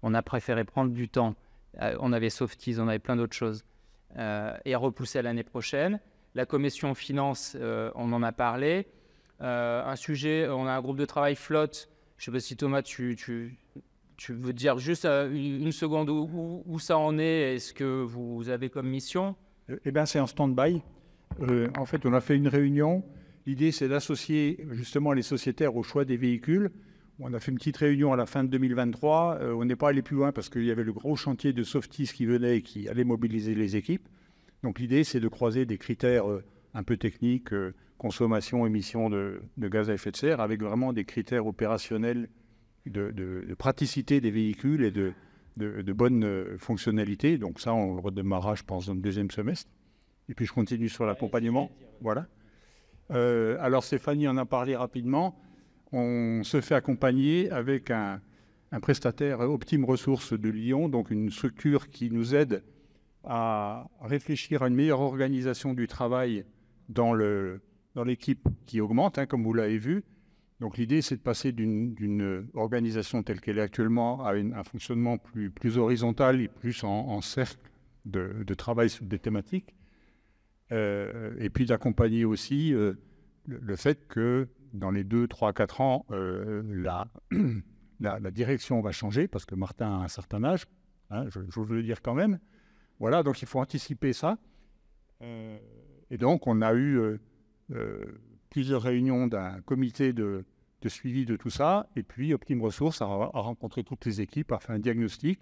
Speaker 8: On a préféré prendre du temps. On avait Softies, on avait plein d'autres choses. Et repousser à l'année prochaine. La commission finance, on en a parlé. Un sujet, on a un groupe de travail flotte. Je ne sais pas si Thomas, tu veux dire juste une seconde où ça en est et ce que vous avez comme mission?
Speaker 4: Eh bien, c'est en stand-by. En fait, on a fait une réunion. L'idée, c'est d'associer justement les sociétaires au choix des véhicules. On a fait une petite réunion à la fin de 2023. On n'est pas allé plus loin parce qu'il y avait le gros chantier de Softies qui venait et qui allait mobiliser les équipes. Donc l'idée, c'est de croiser des critères un peu techniques, consommation, émissions de gaz à effet de serre, avec vraiment des critères opérationnels de praticité des véhicules et de bonne fonctionnalité. Donc ça, on le redémarrera, je pense, dans le 2e semestre. Et puis je continue sur l'accompagnement. Voilà. Alors Stéphanie en a parlé rapidement. On se fait accompagner avec un prestataire Optime Ressources de Lyon, donc une structure qui nous aide à réfléchir à une meilleure organisation du travail dans l'équipe qui augmente, comme vous l'avez vu. Donc l'idée, c'est de passer d'une organisation telle qu'elle est actuellement à un fonctionnement plus horizontal et plus en cercle de travail sur des thématiques.
Speaker 9: et puis d'accompagner aussi le fait que dans les 2, 3, 4 ans, la direction va changer, parce que Martin a un certain âge, hein, je veux le dire quand même. Voilà, donc il faut anticiper ça. Et donc, on a eu plusieurs réunions d'un comité de suivi de tout ça, et puis Optime Ressources a rencontré toutes les équipes, a fait un diagnostic,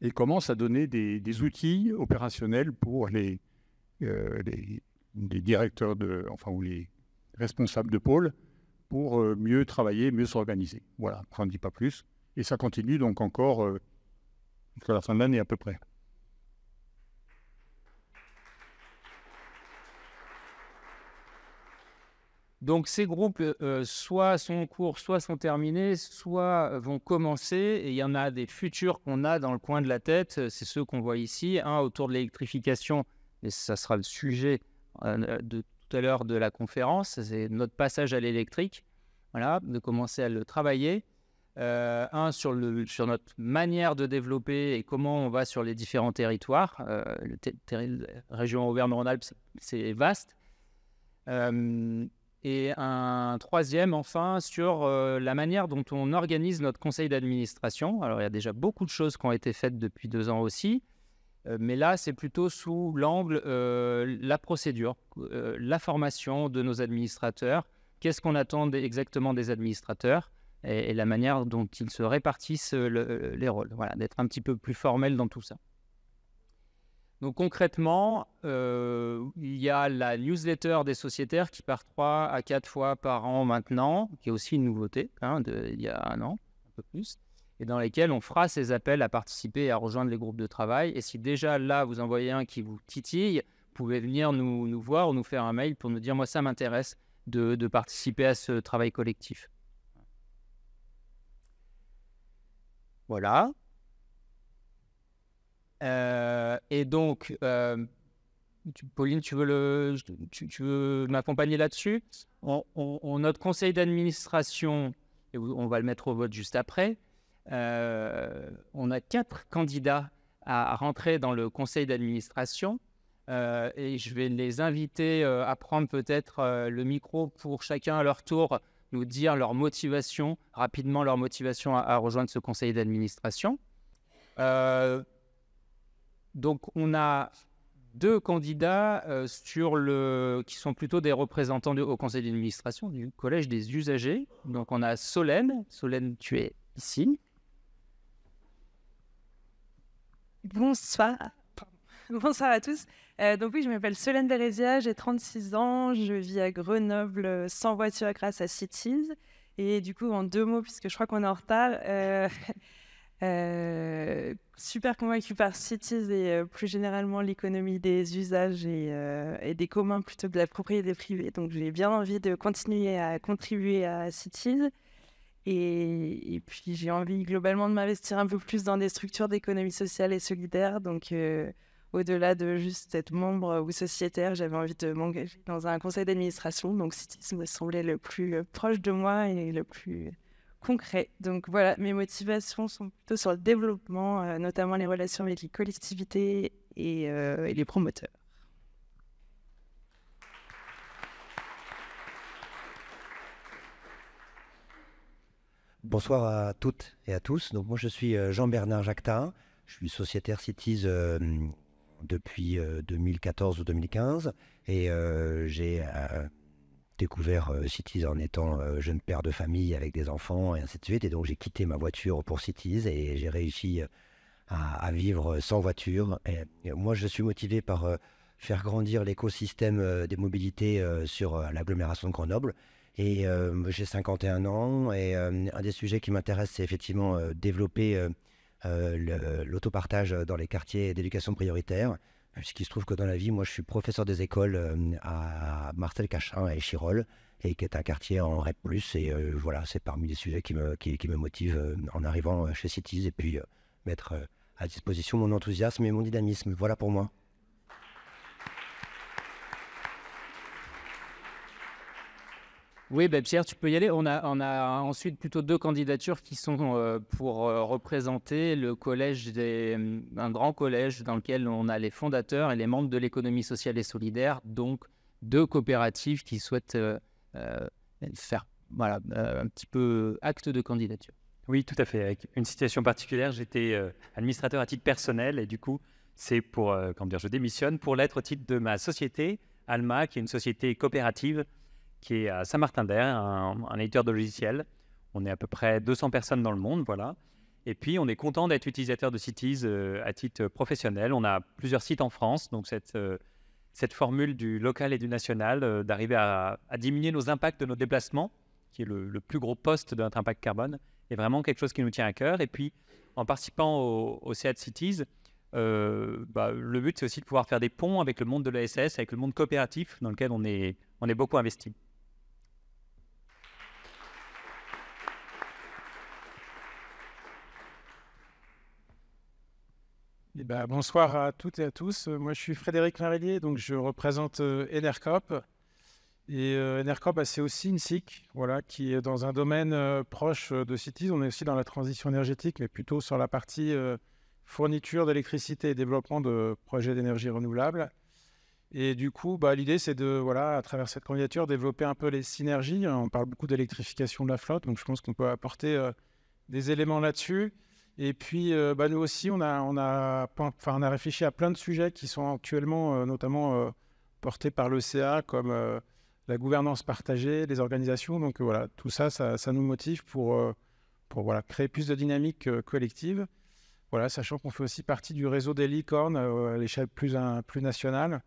Speaker 9: et commence à donner des outils opérationnels pour les directeurs ou les responsables de pôle, pour mieux travailler, mieux s'organiser. Voilà, je n'en dis pas plus. Et ça continue donc encore jusqu'à la fin de l'année à peu près.
Speaker 8: Donc ces groupes soit sont en cours, soit sont terminés, soit vont commencer. Et il y en a des futurs qu'on a dans le coin de la tête. C'est ceux qu'on voit ici. Un autour de l'électrification, et ça sera le sujet de tout à l'heure de la conférence. C'est notre passage à l'électrique. Voilà, de commencer à le travailler. Un sur notre manière de développer et comment on va sur les différents territoires. La région Auvergne-Rhône-Alpes, c'est vaste. Et un troisième, enfin, sur la manière dont on organise notre conseil d'administration. Alors, il y a déjà beaucoup de choses qui ont été faites depuis 2 ans aussi, mais là, c'est plutôt sous l'angle la procédure, la formation de nos administrateurs, qu'est-ce qu'on attend exactement des administrateurs et la manière dont ils se répartissent les rôles. Voilà, d'être un petit peu plus formel dans tout ça. Donc concrètement, il y a la newsletter des sociétaires qui part 3 à 4 fois par an maintenant, qui est aussi une nouveauté, il y a 1 an, un peu plus, et dans lesquelles on fera ces appels à participer et à rejoindre les groupes de travail. Et si déjà là, vous en voyez un qui vous titille, vous pouvez venir nous voir ou nous faire un mail pour nous dire « moi, ça m'intéresse de participer à ce travail collectif ». Voilà. Et donc, Pauline, tu veux m'accompagner là-dessus? Notre conseil d'administration, et on va le mettre au vote juste après, on a 4 candidats à rentrer dans le conseil d'administration et je vais les inviter à prendre peut-être le micro pour chacun à leur tour nous dire leur motivation, rapidement leur motivation à rejoindre ce conseil d'administration. Donc, on a 2 candidats qui sont plutôt des représentants au conseil d'administration du collège des usagers. Donc, on a Solène. Solène, tu es ici.
Speaker 10: Bonsoir. Bonsoir à tous. Donc oui, je m'appelle Solène Bérézia, j'ai 36 ans, je vis à Grenoble sans voiture grâce à Cities. Et du coup, en 2 mots, puisque je crois qu'on est en retard... super convaincu par Cities et plus généralement l'économie des usages et des communs plutôt que de la propriété privée. Donc j'ai bien envie de continuer à contribuer à Cities et puis j'ai envie globalement de m'investir un peu plus dans des structures d'économie sociale et solidaire. Donc au-delà de juste être membre ou sociétaire, j'avais envie de m'engager dans un conseil d'administration. Donc Cities me semblait le plus proche de moi et le plus... concret. Donc voilà, mes motivations sont plutôt sur le développement, notamment les relations avec les collectivités et les promoteurs.
Speaker 11: Bonsoir à toutes et à tous. Donc moi je suis Jean-Bernard Jacquetin, je suis sociétaire Cities depuis 2014 ou 2015 et j'ai découvert Cities en étant jeune père de famille avec des enfants et ainsi de suite. Et donc, j'ai quitté ma voiture pour Cities et j'ai réussi à vivre sans voiture. Et moi, je suis motivé par faire grandir l'écosystème des mobilités sur l'agglomération de Grenoble. Et j'ai 51 ans et un des sujets qui m'intéresse, c'est effectivement développer l'autopartage dans les quartiers d'éducation prioritaire. Puisqu'il se trouve que dans la vie, moi, je suis professeur des écoles à Marcel-Cachin et Chirol, et qui est un quartier en REP+. Et voilà, c'est parmi les sujets qui me motivent en arrivant chez Cities, et puis mettre à disposition mon enthousiasme et mon dynamisme. Voilà pour moi.
Speaker 8: Oui, Pierre, tu peux y aller. On a ensuite plutôt 2 candidatures qui sont pour représenter un grand collège dans lequel on a les fondateurs et les membres de l'économie sociale et solidaire, donc 2 coopératives qui souhaitent faire un petit peu acte de candidature.
Speaker 12: Oui, tout à fait. Avec une situation particulière, j'étais administrateur à titre personnel et du coup, c'est pour, je démissionne pour l'être au titre de ma société, Alma, qui est une société coopérative qui est à Saint-Martin-d'Air, un éditeur de logiciels. On est à peu près 200 personnes dans le monde, voilà. Et puis, on est content d'être utilisateur de Cities à titre professionnel. On a plusieurs sites en France, donc cette formule du local et du national, d'arriver à diminuer nos impacts de nos déplacements, qui est le plus gros poste de notre impact carbone, est vraiment quelque chose qui nous tient à cœur. Et puis, en participant au SEAT Cities, le but, c'est aussi de pouvoir faire des ponts avec le monde de l'ESS, avec le monde coopératif, dans lequel on est beaucoup investi.
Speaker 13: Bonsoir à toutes et à tous. Moi, je suis Frédéric Larillier, donc je représente Enercoop. Et Enercoop, c'est aussi une SIC, qui est dans un domaine proche de Cities. On est aussi dans la transition énergétique, mais plutôt sur la partie fourniture d'électricité et développement de projets d'énergie renouvelable. Et du coup, l'idée, c'est de, à travers cette candidature, développer un peu les synergies. On parle beaucoup d'électrification de la flotte, donc je pense qu'on peut apporter des éléments là-dessus. Et puis, nous aussi, on a réfléchi à plein de sujets qui sont actuellement, notamment portés par l'ECA, comme la gouvernance partagée, les organisations. Donc tout ça, ça nous motive pour créer plus de dynamique collective. Sachant qu'on fait aussi partie du réseau des licornes à l'échelle plus nationale.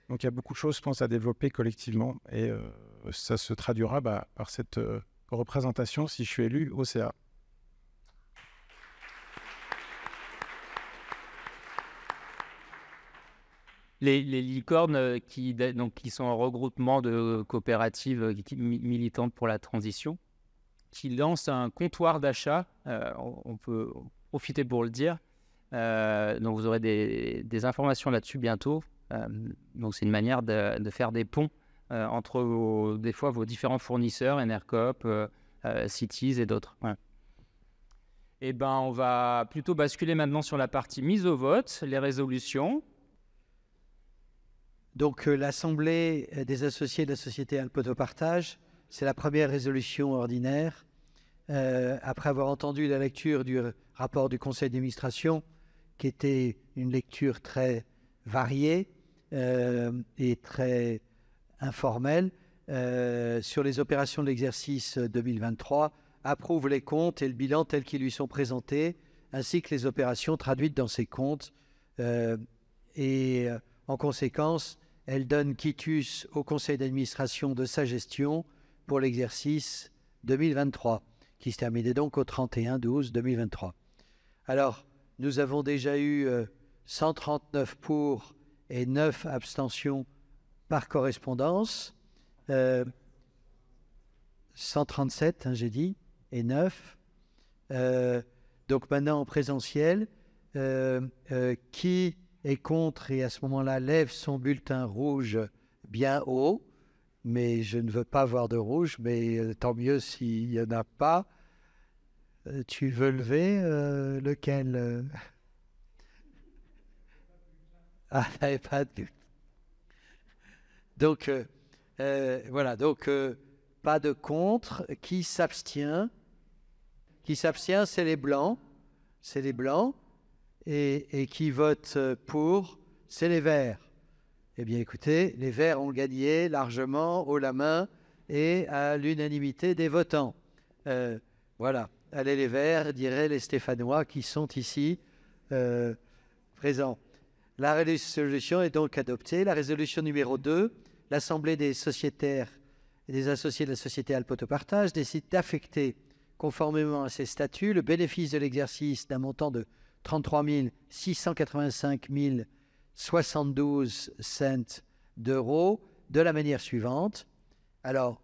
Speaker 13: Donc il y a beaucoup de choses, je pense, à développer collectivement. Et ça se traduira par cette représentation si je suis élu au CA.
Speaker 8: Les licornes qui sont un regroupement de coopératives militantes pour la transition, qui lancent un comptoir d'achat, on peut profiter pour le dire. Donc vous aurez des informations là-dessus bientôt. Donc c'est une manière de faire des ponts entre vos différents fournisseurs, Enercoop, Cities et d'autres. Ouais. Et on va plutôt basculer maintenant sur la partie mise au vote, les résolutions.
Speaker 3: Donc l'Assemblée des associés de la société Alpotopartage, c'est la première résolution ordinaire. Après avoir entendu la lecture du rapport du conseil d'administration, qui était une lecture très variée et très informelle sur les opérations de l'exercice 2023, approuve les comptes et le bilan tels qu'ils lui sont présentés, ainsi que les opérations traduites dans ces comptes. En conséquence, elle donne quitus au conseil d'administration de sa gestion pour l'exercice 2023, qui se terminait donc au 31/12/2023. Alors, nous avons déjà eu 139 pour et 9 abstentions par correspondance. 137, j'ai dit, et 9. Donc maintenant en présentiel, qui est contre et à ce moment-là lève son bulletin rouge bien haut, mais je ne veux pas voir de rouge, mais tant mieux s'il n'y en a pas. Tu veux lever lequel Ah, il n'y avait pas de bulletin. Donc, donc pas de contre. Qui s'abstient? Qui s'abstient, c'est les blancs. C'est les blancs. Et qui vote pour, c'est les verts. Eh bien, écoutez, les verts ont gagné largement, haut la main, et à l'unanimité des votants. Voilà. Allez les verts, diraient les Stéphanois qui sont ici présents. La résolution est donc adoptée. La résolution numéro 2, l'Assemblée des sociétaires et des associés de la société Alpotopartage décide d'affecter, conformément à ses statuts, le bénéfice de l'exercice d'un montant de 33 685 072 cents d'euros de la manière suivante. Alors,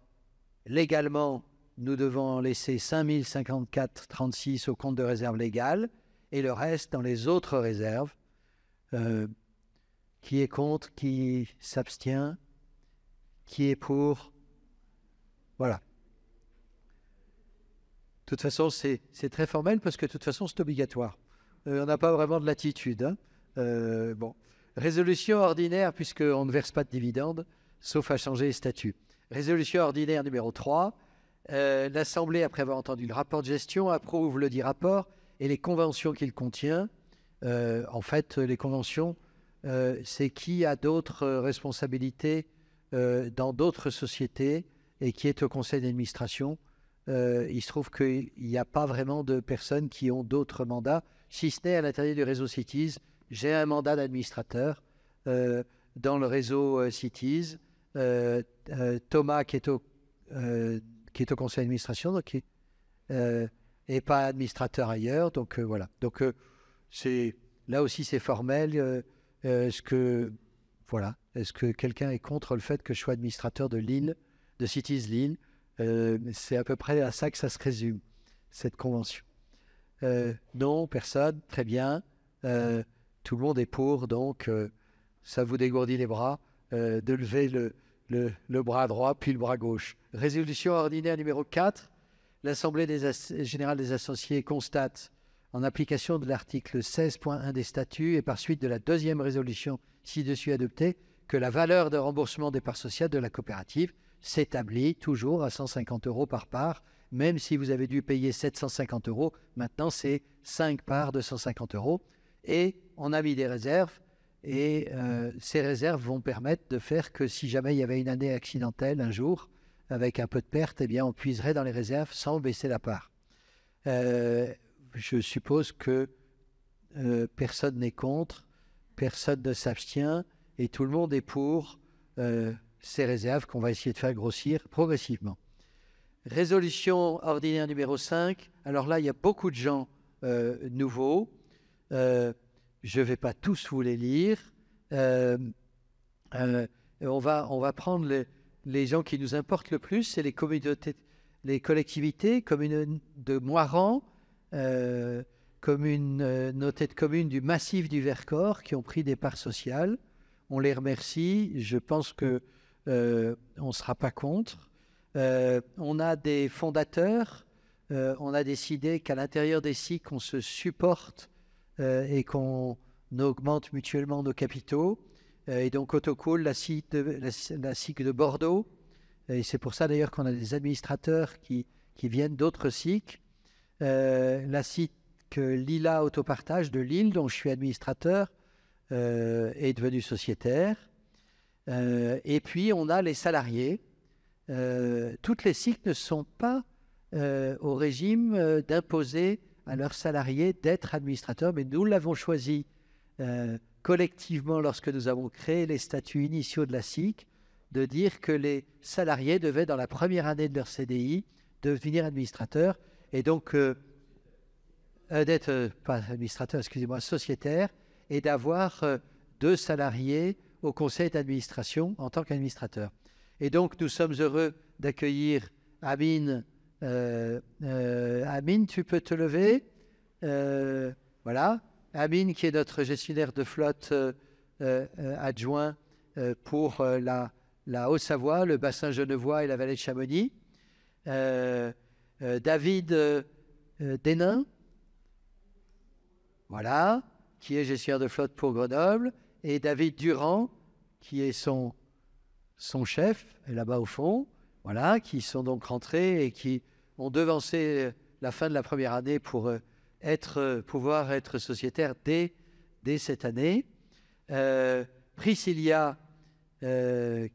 Speaker 3: légalement, nous devons laisser 5 054,36 au compte de réserve légale et le reste dans les autres réserves. Qui est contre, qui s'abstient, qui est pour? Voilà. toute façon, c'est très formel parce que de toute façon, c'est obligatoire. On n'a pas vraiment de latitude. Hein. Bon. Résolution ordinaire, puisqu'on ne verse pas de dividendes, sauf à changer les statuts. Résolution ordinaire numéro 3. L'Assemblée, après avoir entendu le rapport de gestion, approuve le dit rapport et les conventions qu'il contient. En fait, les conventions, c'est qui a d'autres responsabilités dans d'autres sociétés et qui est au conseil d'administration. Il se trouve qu'il n'y a pas vraiment de personnes qui ont d'autres mandats, si ce n'est à l'intérieur du réseau Cities. J'ai un mandat d'administrateur dans le réseau Cities. Thomas, qui est au conseil d'administration, donc et pas administrateur ailleurs. Donc voilà. Donc là aussi c'est formel. Est-ce que quelqu'un est contre le fait que je sois administrateur de Lille, de Cities Lille? C'est à peu près à ça que ça se résume, cette convention. Non, personne, très bien. Tout le monde est pour, donc ça vous dégourdit les bras de lever le bras droit puis le bras gauche. Résolution ordinaire numéro 4. L'Assemblée générale des associés constate, en application de l'article 16.1 des statuts et par suite de la deuxième résolution ci-dessus adoptée, que la valeur de remboursement des parts sociales de la coopérative s'établit toujours à 150 € par part, même si vous avez dû payer 750 €. Maintenant, c'est 5 parts de 150 €. Et on a mis des réserves. Et ces réserves vont permettre de faire que si jamais il y avait une année accidentelle un jour, avec un peu de perte, eh bien, on puiserait dans les réserves sans baisser la part. Je suppose que personne n'est contre, personne ne s'abstient, et tout le monde est pour ces réserves qu'on va essayer de faire grossir progressivement. Résolution ordinaire numéro 5. Alors là, il y a beaucoup de gens nouveaux. Je ne vais pas tous vous les lire. On va prendre les gens qui nous importent le plus, c'est les collectivités, communes de Moiran, notées de communes du massif du Vercors qui ont pris des parts sociales. On les remercie. Je pense qu'on ne sera pas contre. On a des fondateurs. On a décidé qu'à l'intérieur des SIC, on se supporte et qu'on augmente mutuellement nos capitaux. Et donc, Autocool, la SIC de Bordeaux. Et c'est pour ça d'ailleurs qu'on a des administrateurs qui viennent d'autres SIC. La SIC Lila Autopartage de Lille, dont je suis administrateur, est devenue sociétaire. Et puis, on a les salariés. Toutes les SIC ne sont pas au régime d'imposer à leurs salariés d'être administrateurs, mais nous l'avons choisi collectivement lorsque nous avons créé les statuts initiaux de la SIC, de dire que les salariés devaient, dans la première année de leur CDI, devenir administrateurs, et donc d'être, pas administrateur, excusez-moi, sociétaire, et d'avoir 2 salariés au conseil d'administration en tant qu'administrateur. Et donc, nous sommes heureux d'accueillir Amine. Amine, tu peux te lever. Voilà. Amine, qui est notre gestionnaire de flotte adjoint pour la Haute-Savoie, le bassin genevois et la vallée de Chamonix. David Denain, voilà, qui est gestionnaire de flotte pour Grenoble, et David Durand, qui est son chef, est là-bas au fond, voilà, qui sont donc rentrés et qui ont devancé la fin de la première année pour pouvoir être sociétaire dès cette année. Priscilla,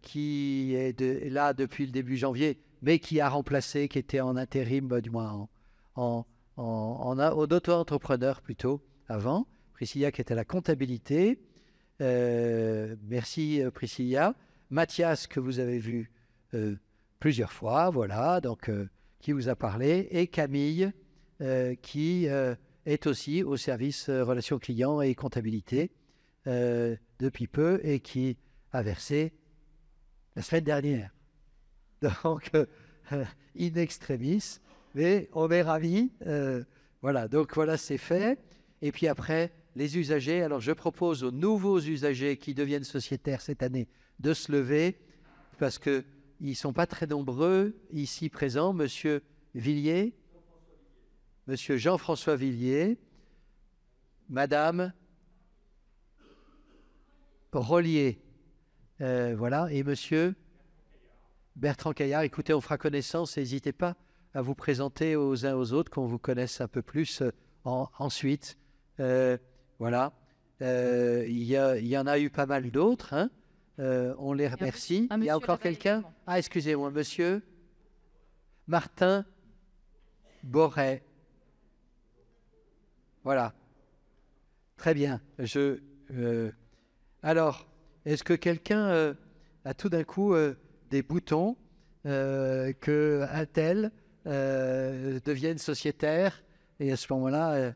Speaker 3: qui est là depuis le début janvier, mais qui a remplacé, qui était en intérim, du moins en auto-entrepreneur plutôt avant. Priscilla qui était à la comptabilité. Merci Priscilla. Mathias, que vous avez vu plusieurs fois, voilà, donc qui vous a parlé, et Camille, qui est aussi au service relations clients et comptabilité depuis peu et qui a versé la semaine dernière. Donc, in extremis, mais on est ravis. Voilà, donc voilà, c'est fait. Et puis après, les usagers. Alors, je propose aux nouveaux usagers qui deviennent sociétaires cette année de se lever parce qu'ils ne sont pas très nombreux ici présents. Monsieur Villiers, Monsieur Jean-François Villiers, Madame Rollier, voilà, et Monsieur Bertrand Caillard. Écoutez, on fera connaissance, n'hésitez pas à vous présenter aux uns aux autres, qu'on vous connaisse un peu plus ensuite. Voilà. Il y en a eu pas mal d'autres. Hein. On les remercie. Il y a encore quelqu'un? Ah, excusez-moi, monsieur Martin Borret. Voilà. Très bien. Alors, est-ce que quelqu'un a tout d'un coup des boutons qu'un tel devienne sociétaire? Et à ce moment-là,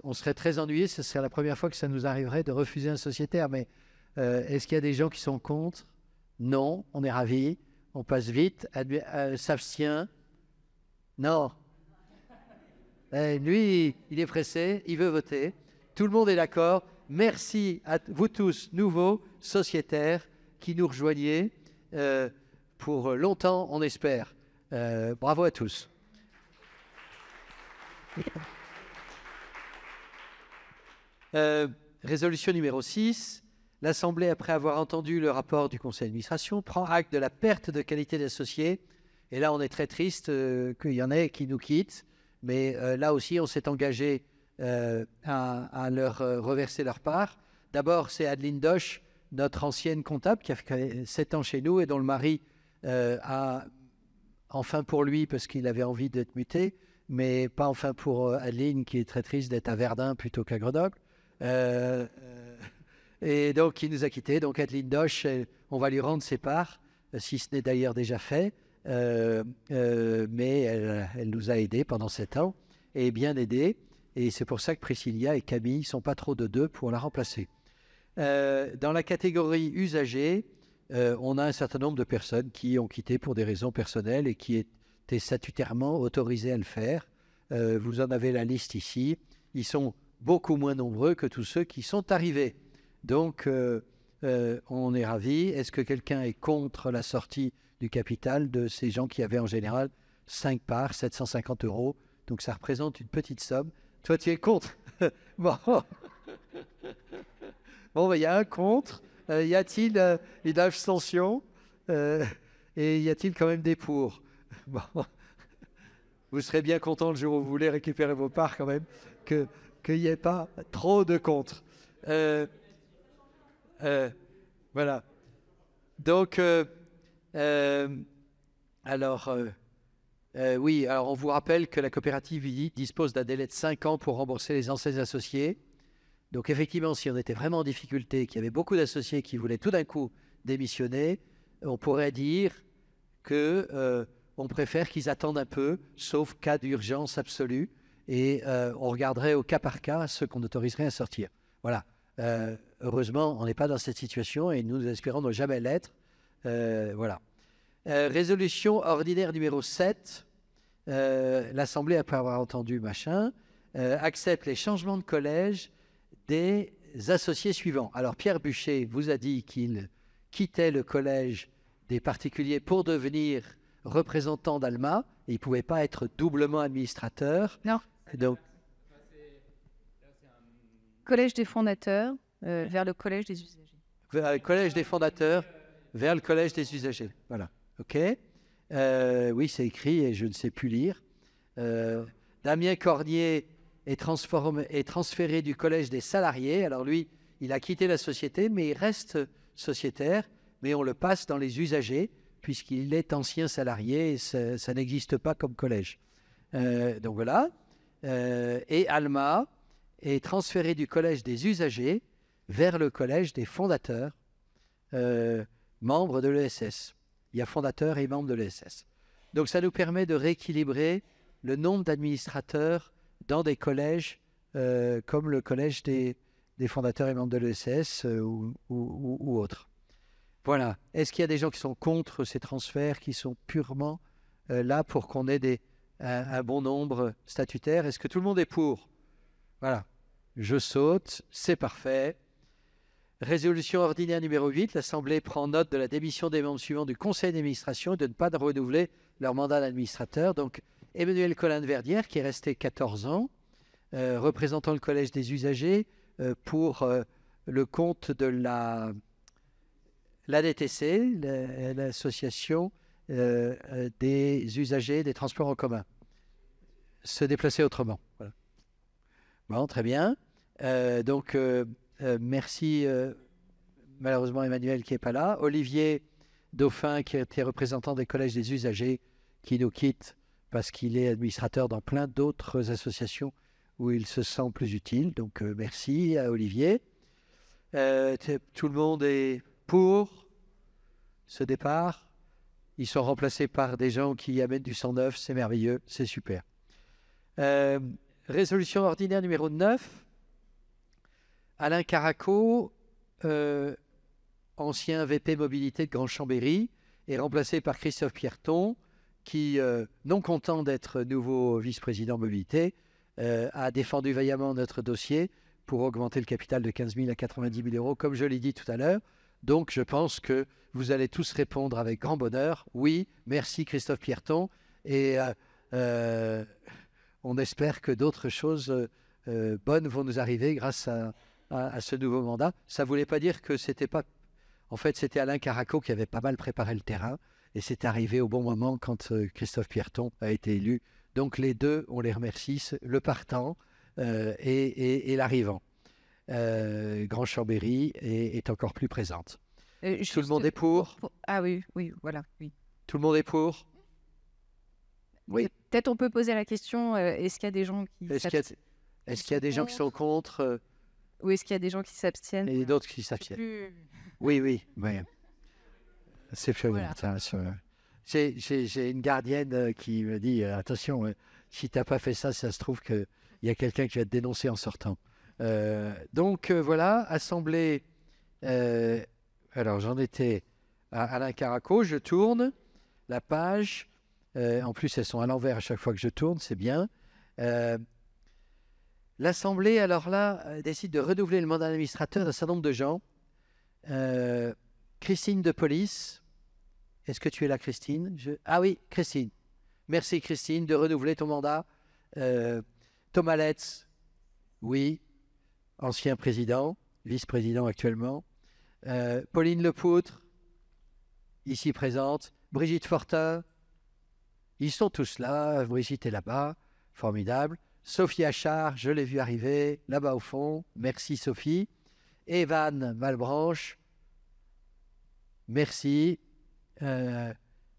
Speaker 3: on serait très ennuyé. Ce serait la première fois que ça nous arriverait de refuser un sociétaire. Mais est-ce qu'il y a des gens qui sont contre? Non, on est ravis. On passe vite. S'abstient? Non. Lui, il est pressé, il veut voter. Tout le monde est d'accord. Merci à vous tous, nouveaux sociétaires, qui nous rejoignez pour longtemps, on espère. Bravo à tous. Résolution numéro 6. L'Assemblée, après avoir entendu le rapport du Conseil d'administration, prend acte de la perte de qualité d'associés. Et là, on est très triste qu'il y en ait qui nous quittent. Mais là aussi, on s'est engagé à leur reverser leur part. D'abord, c'est Adeline Doche, notre ancienne comptable, qui a fait 7 ans chez nous et dont le mari a enfin pour lui, parce qu'il avait envie d'être muté, mais pas enfin pour Adeline, qui est très triste d'être à Verdun plutôt qu'à Grenoble. Et donc, il nous a quittés. Donc, Adeline Doche, on va lui rendre ses parts, si ce n'est d'ailleurs déjà fait. Mais elle nous a aidés pendant 7 ans, et bien aidés. Et c'est pour ça que Priscilla et Camille ne sont pas trop de deux pour la remplacer. Dans la catégorie usagers, on a un certain nombre de personnes qui ont quitté pour des raisons personnelles et qui étaient statutairement autorisées à le faire. Vous en avez la liste ici. Ils sont beaucoup moins nombreux que tous ceux qui sont arrivés. Donc, on est ravis. Est-ce que quelqu'un est contre la sortie du capital de ces gens qui avaient en général 5 parts, 750 €? Donc, ça représente une petite somme. Toi, tu es contre? Bon, bon, il y a un contre. Y a-t-il une abstention? Et y a-t-il quand même des pour? Bon. Vous serez bien content le jour où vous voulez récupérer vos parts quand même, qu'il n'y ait pas trop de contre. Voilà. Donc, oui, alors on vous rappelle que la coopérative dispose d'un délai de 5 ans pour rembourser les anciens associés. Donc effectivement, si on était vraiment en difficulté, qu'il y avait beaucoup d'associés qui voulaient tout d'un coup démissionner, on pourrait dire que on préfère qu'ils attendent un peu, sauf cas d'urgence absolue, et on regarderait au cas par cas ceux qu'on autoriserait à sortir. Voilà. Heureusement, on n'est pas dans cette situation et nous espérons ne jamais l'être. Voilà. Résolution ordinaire numéro 7. L'Assemblée, après avoir entendu accepte les changements de collège des associés suivants. Alors, Pierre Buchet vous a dit qu'il quittait le collège des particuliers pour devenir représentant d'Alma. Et il ne pouvait pas être doublement administrateur.
Speaker 1: Non.
Speaker 3: Donc,
Speaker 1: collège des fondateurs vers le collège des usagers.
Speaker 3: Vers le collège des fondateurs vers le collège des usagers. Voilà. OK. Oui, c'est écrit et je ne sais plus lire. Damien Cornier est transféré du collège des salariés. Alors lui, il a quitté la société, mais il reste sociétaire, mais on le passe dans les usagers, puisqu'il est ancien salarié et ça n'existe pas comme collège. Donc voilà. Et Alma est transféré du collège des usagers vers le collège des fondateurs, membres de l'ESS. Il y a fondateurs et membres de l'ESS. Donc ça nous permet de rééquilibrer le nombre d'administrateurs dans des collèges comme le collège des fondateurs et membres de l'ESS ou autres. Voilà. Est-ce qu'il y a des gens qui sont contre ces transferts, qui sont purement là pour qu'on ait un bon nombre statutaire? Est-ce que tout le monde est pour? Voilà. Je saute. C'est parfait. Résolution ordinaire numéro 8. L'Assemblée prend note de la démission des membres suivants du conseil d'administration et de ne pas renouveler leur mandat d'administrateur. Donc, Emmanuel Collin-de-Verdière, qui est resté 14 ans, représentant le Collège des usagers pour le compte de l'ADTC, l'association des usagers des transports en commun. Se déplacer autrement. Voilà. Bon, très bien. Merci, malheureusement, Emmanuel qui n'est pas là. Olivier Dauphin, qui était représentant des collèges des usagers, qui nous quitte parce qu'il est administrateur dans plein d'autres associations où il se sent plus utile. Donc, merci à Olivier. Tout le monde est pour ce départ. Ils sont remplacés par des gens qui amènent du sang neuf. C'est merveilleux, c'est super. Résolution ordinaire numéro 9. Alain Caraco, ancien VP mobilité de Grand Chambéry, est remplacé par Christophe Pierreton, qui, non content d'être nouveau vice-président mobilité, a défendu vaillamment notre dossier pour augmenter le capital de 15 000 à 90 000 euros, comme je l'ai dit tout à l'heure. Donc, je pense que vous allez tous répondre avec grand bonheur. Oui, merci Christophe Pierreton. Et on espère que d'autres choses bonnes vont nous arriver grâce à ce nouveau mandat. Ça ne voulait pas dire que c'était pas... En fait, c'était Alain Caraco qui avait pas mal préparé le terrain. Et c'est arrivé au bon moment quand Christophe Pierreton a été élu. Donc, les deux, on les remercie, le partant et l'arrivant. Grand Chambéry est encore plus présente. Tout le monde est pour?
Speaker 1: Ah oui, voilà. Oui.
Speaker 3: Tout le monde est pour? Oui.
Speaker 1: Peut-être on peut poser la question, est-ce qu'il y a des gens qui
Speaker 3: Est-ce qu'il y a des gens qui sont contre?
Speaker 1: Ou est-ce qu'il y a des gens qui s'abstiennent?
Speaker 3: Et d'autres qui s'abstiennent. Oui. C'est très bien. J'ai une gardienne qui me dit, attention, si tu n'as pas fait ça, ça se trouve qu'il y a quelqu'un qui va te dénoncer en sortant. Donc voilà, assemblée. Alors j'en étais à Alain Caraco, je tourne la page. En plus, elles sont à l'envers à chaque fois que je tourne, c'est bien. L'Assemblée, alors là, décide de renouveler le mandat d'administrateur d'un certain nombre de gens. Christine de Police. Est-ce que tu es là, Christine? Ah oui, Christine. Merci, Christine, de renouveler ton mandat. Thomas Letz. Oui. Ancien président, vice-président actuellement. Pauline Lepoutre, ici présente. Brigitte Fortin. Ils sont tous là. Brigitte est là-bas. Formidable. Sophie Achard, je l'ai vu arriver, là-bas au fond. Merci, Sophie. Evan Malbranche. Merci.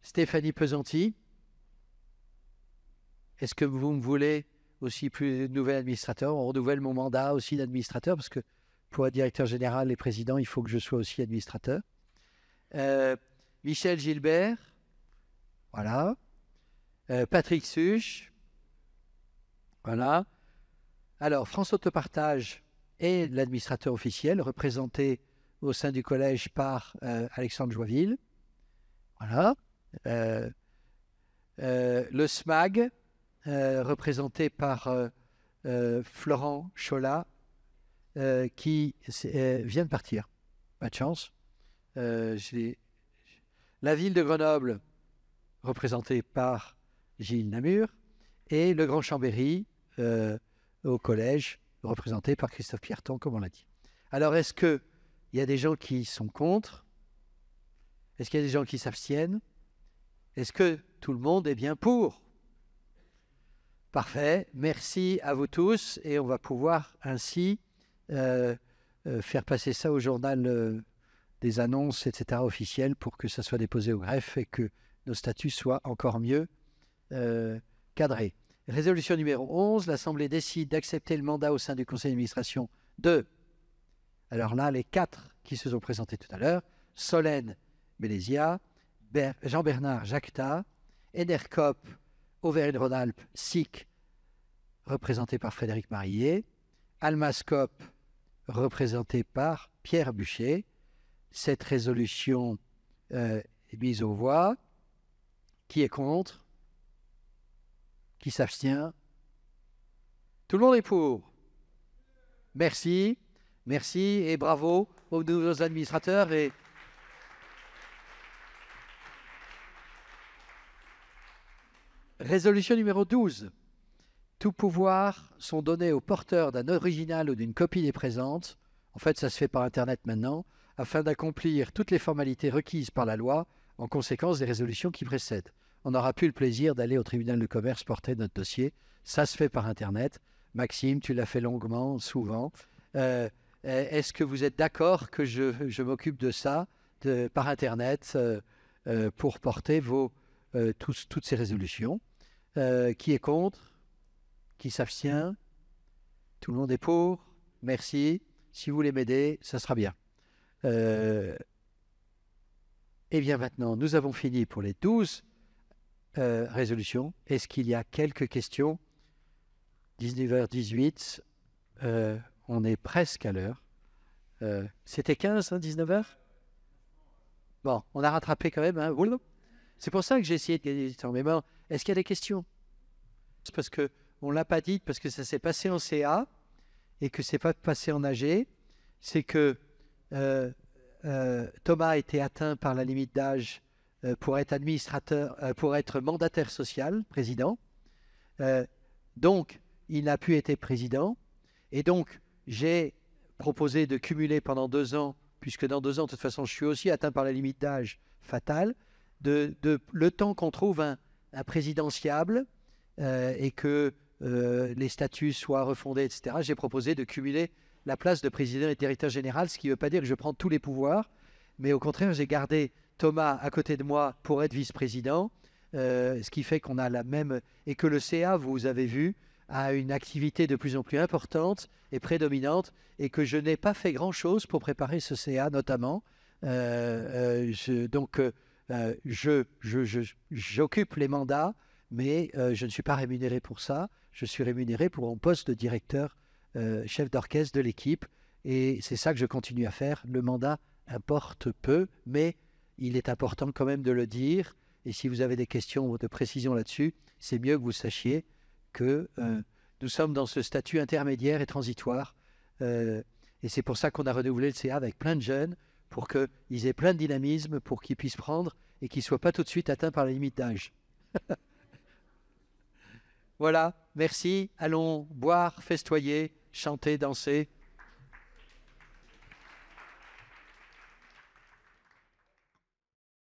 Speaker 3: Stéphanie Pesanti. Est-ce que vous me voulez aussi plus de nouvel administrateur? On renouvelle mon mandat aussi d'administrateur parce que pour être directeur général et président, il faut que je sois aussi administrateur. Michel Gilbert. Voilà. Patrick Suche. Voilà. Alors, France Autopartage est l'administrateur officiel, représenté au sein du collège par Alexandre Joinville. Voilà. Le SMAG, représenté par Florent Cholat, qui vient de partir. Pas de chance. La ville de Grenoble, représentée par Gilles Namur, et le Grand Chambéry, au collège, représenté par Christophe Pierreton, comme on l'a dit. Alors, est-ce qu'il y a des gens qui sont contre? Est-ce qu'il y a des gens qui s'abstiennent? Est-ce que tout le monde est bien pour? Parfait. Merci à vous tous. Et on va pouvoir ainsi faire passer ça au journal des annonces, etc., officielles, pour que ça soit déposé au greffe et que nos statuts soient encore mieux cadrés. Résolution numéro 11. L'Assemblée décide d'accepter le mandat au sein du conseil d'administration de... Alors là, les 4 qui se sont présentés tout à l'heure, Solène Bélésia, Jean-Bernard Jacquetat, Enercop, Auvergne-Rhône-Alpes, SIC, représenté par Frédéric Marillet, Almascop, représenté par Pierre Buchet. Cette résolution est mise aux voix. Qui est contre? Qui s'abstient? Tout le monde est pour. Merci. Merci et bravo aux nouveaux administrateurs. Et Résolution numéro 12. Tous pouvoirs sont donnés au porteur d'un original ou d'une copie des présentes, en fait ça se fait par Internet maintenant, afin d'accomplir toutes les formalités requises par la loi en conséquence des résolutions qui précèdent. On n'aura plus le plaisir d'aller au tribunal de commerce porter notre dossier, ça se fait par Internet. Maxime, tu l'as fait longuement, souvent. Est-ce que vous êtes d'accord que je m'occupe de ça par Internet pour porter toutes ces résolutions? Qui est contre? Qui s'abstient? Tout le monde est pour? Merci. Si vous voulez m'aider, ça sera bien. Eh bien maintenant, nous avons fini pour les 12 résolutions. Est-ce qu'il y a quelques questions? 19h18, on est presque à l'heure. C'était 15, hein, 19h? Bon, on a rattrapé quand même. Hein. C'est pour ça que j'ai essayé de gagner du temps. Mais bon, est-ce qu'il y a des questions? Parce qu'on ne l'a pas dit, parce que ça s'est passé en CA et que ce n'est pas passé en AG. C'est que Thomas a été atteint par la limite d'âge pour être pour être mandataire social, président. Donc, il n'a plus été président. Et donc, j'ai proposé de cumuler pendant 2 ans, puisque dans 2 ans, de toute façon, je suis aussi atteint par la limite d'âge fatale, le temps qu'on trouve un présidentiable et que les statuts soient refondés, etc., j'ai proposé de cumuler la place de président et directeur général, ce qui ne veut pas dire que je prends tous les pouvoirs, mais au contraire, j'ai gardé Thomas à côté de moi pour être vice-président, ce qui fait qu'on a la même... Et que le CA, vous avez vu, a une activité de plus en plus importante et prédominante, et que je n'ai pas fait grand-chose pour préparer ce CA, notamment. J'occupe les mandats, mais je ne suis pas rémunéré pour ça. Je suis rémunéré pour mon poste de directeur, chef d'orchestre de l'équipe, et c'est ça que je continue à faire. Le mandat importe peu, mais il est important quand même de le dire. Et si vous avez des questions ou de précisions là-dessus, c'est mieux que vous sachiez que nous sommes dans ce statut intermédiaire et transitoire. Et c'est pour ça qu'on a renouvelé le CA avec plein de jeunes, pour qu'ils aient plein de dynamisme, pour qu'ils puissent prendre et qu'ils ne soient pas tout de suite atteints par la limite d'âge. Voilà, merci. Allons boire, festoyer, chanter, danser.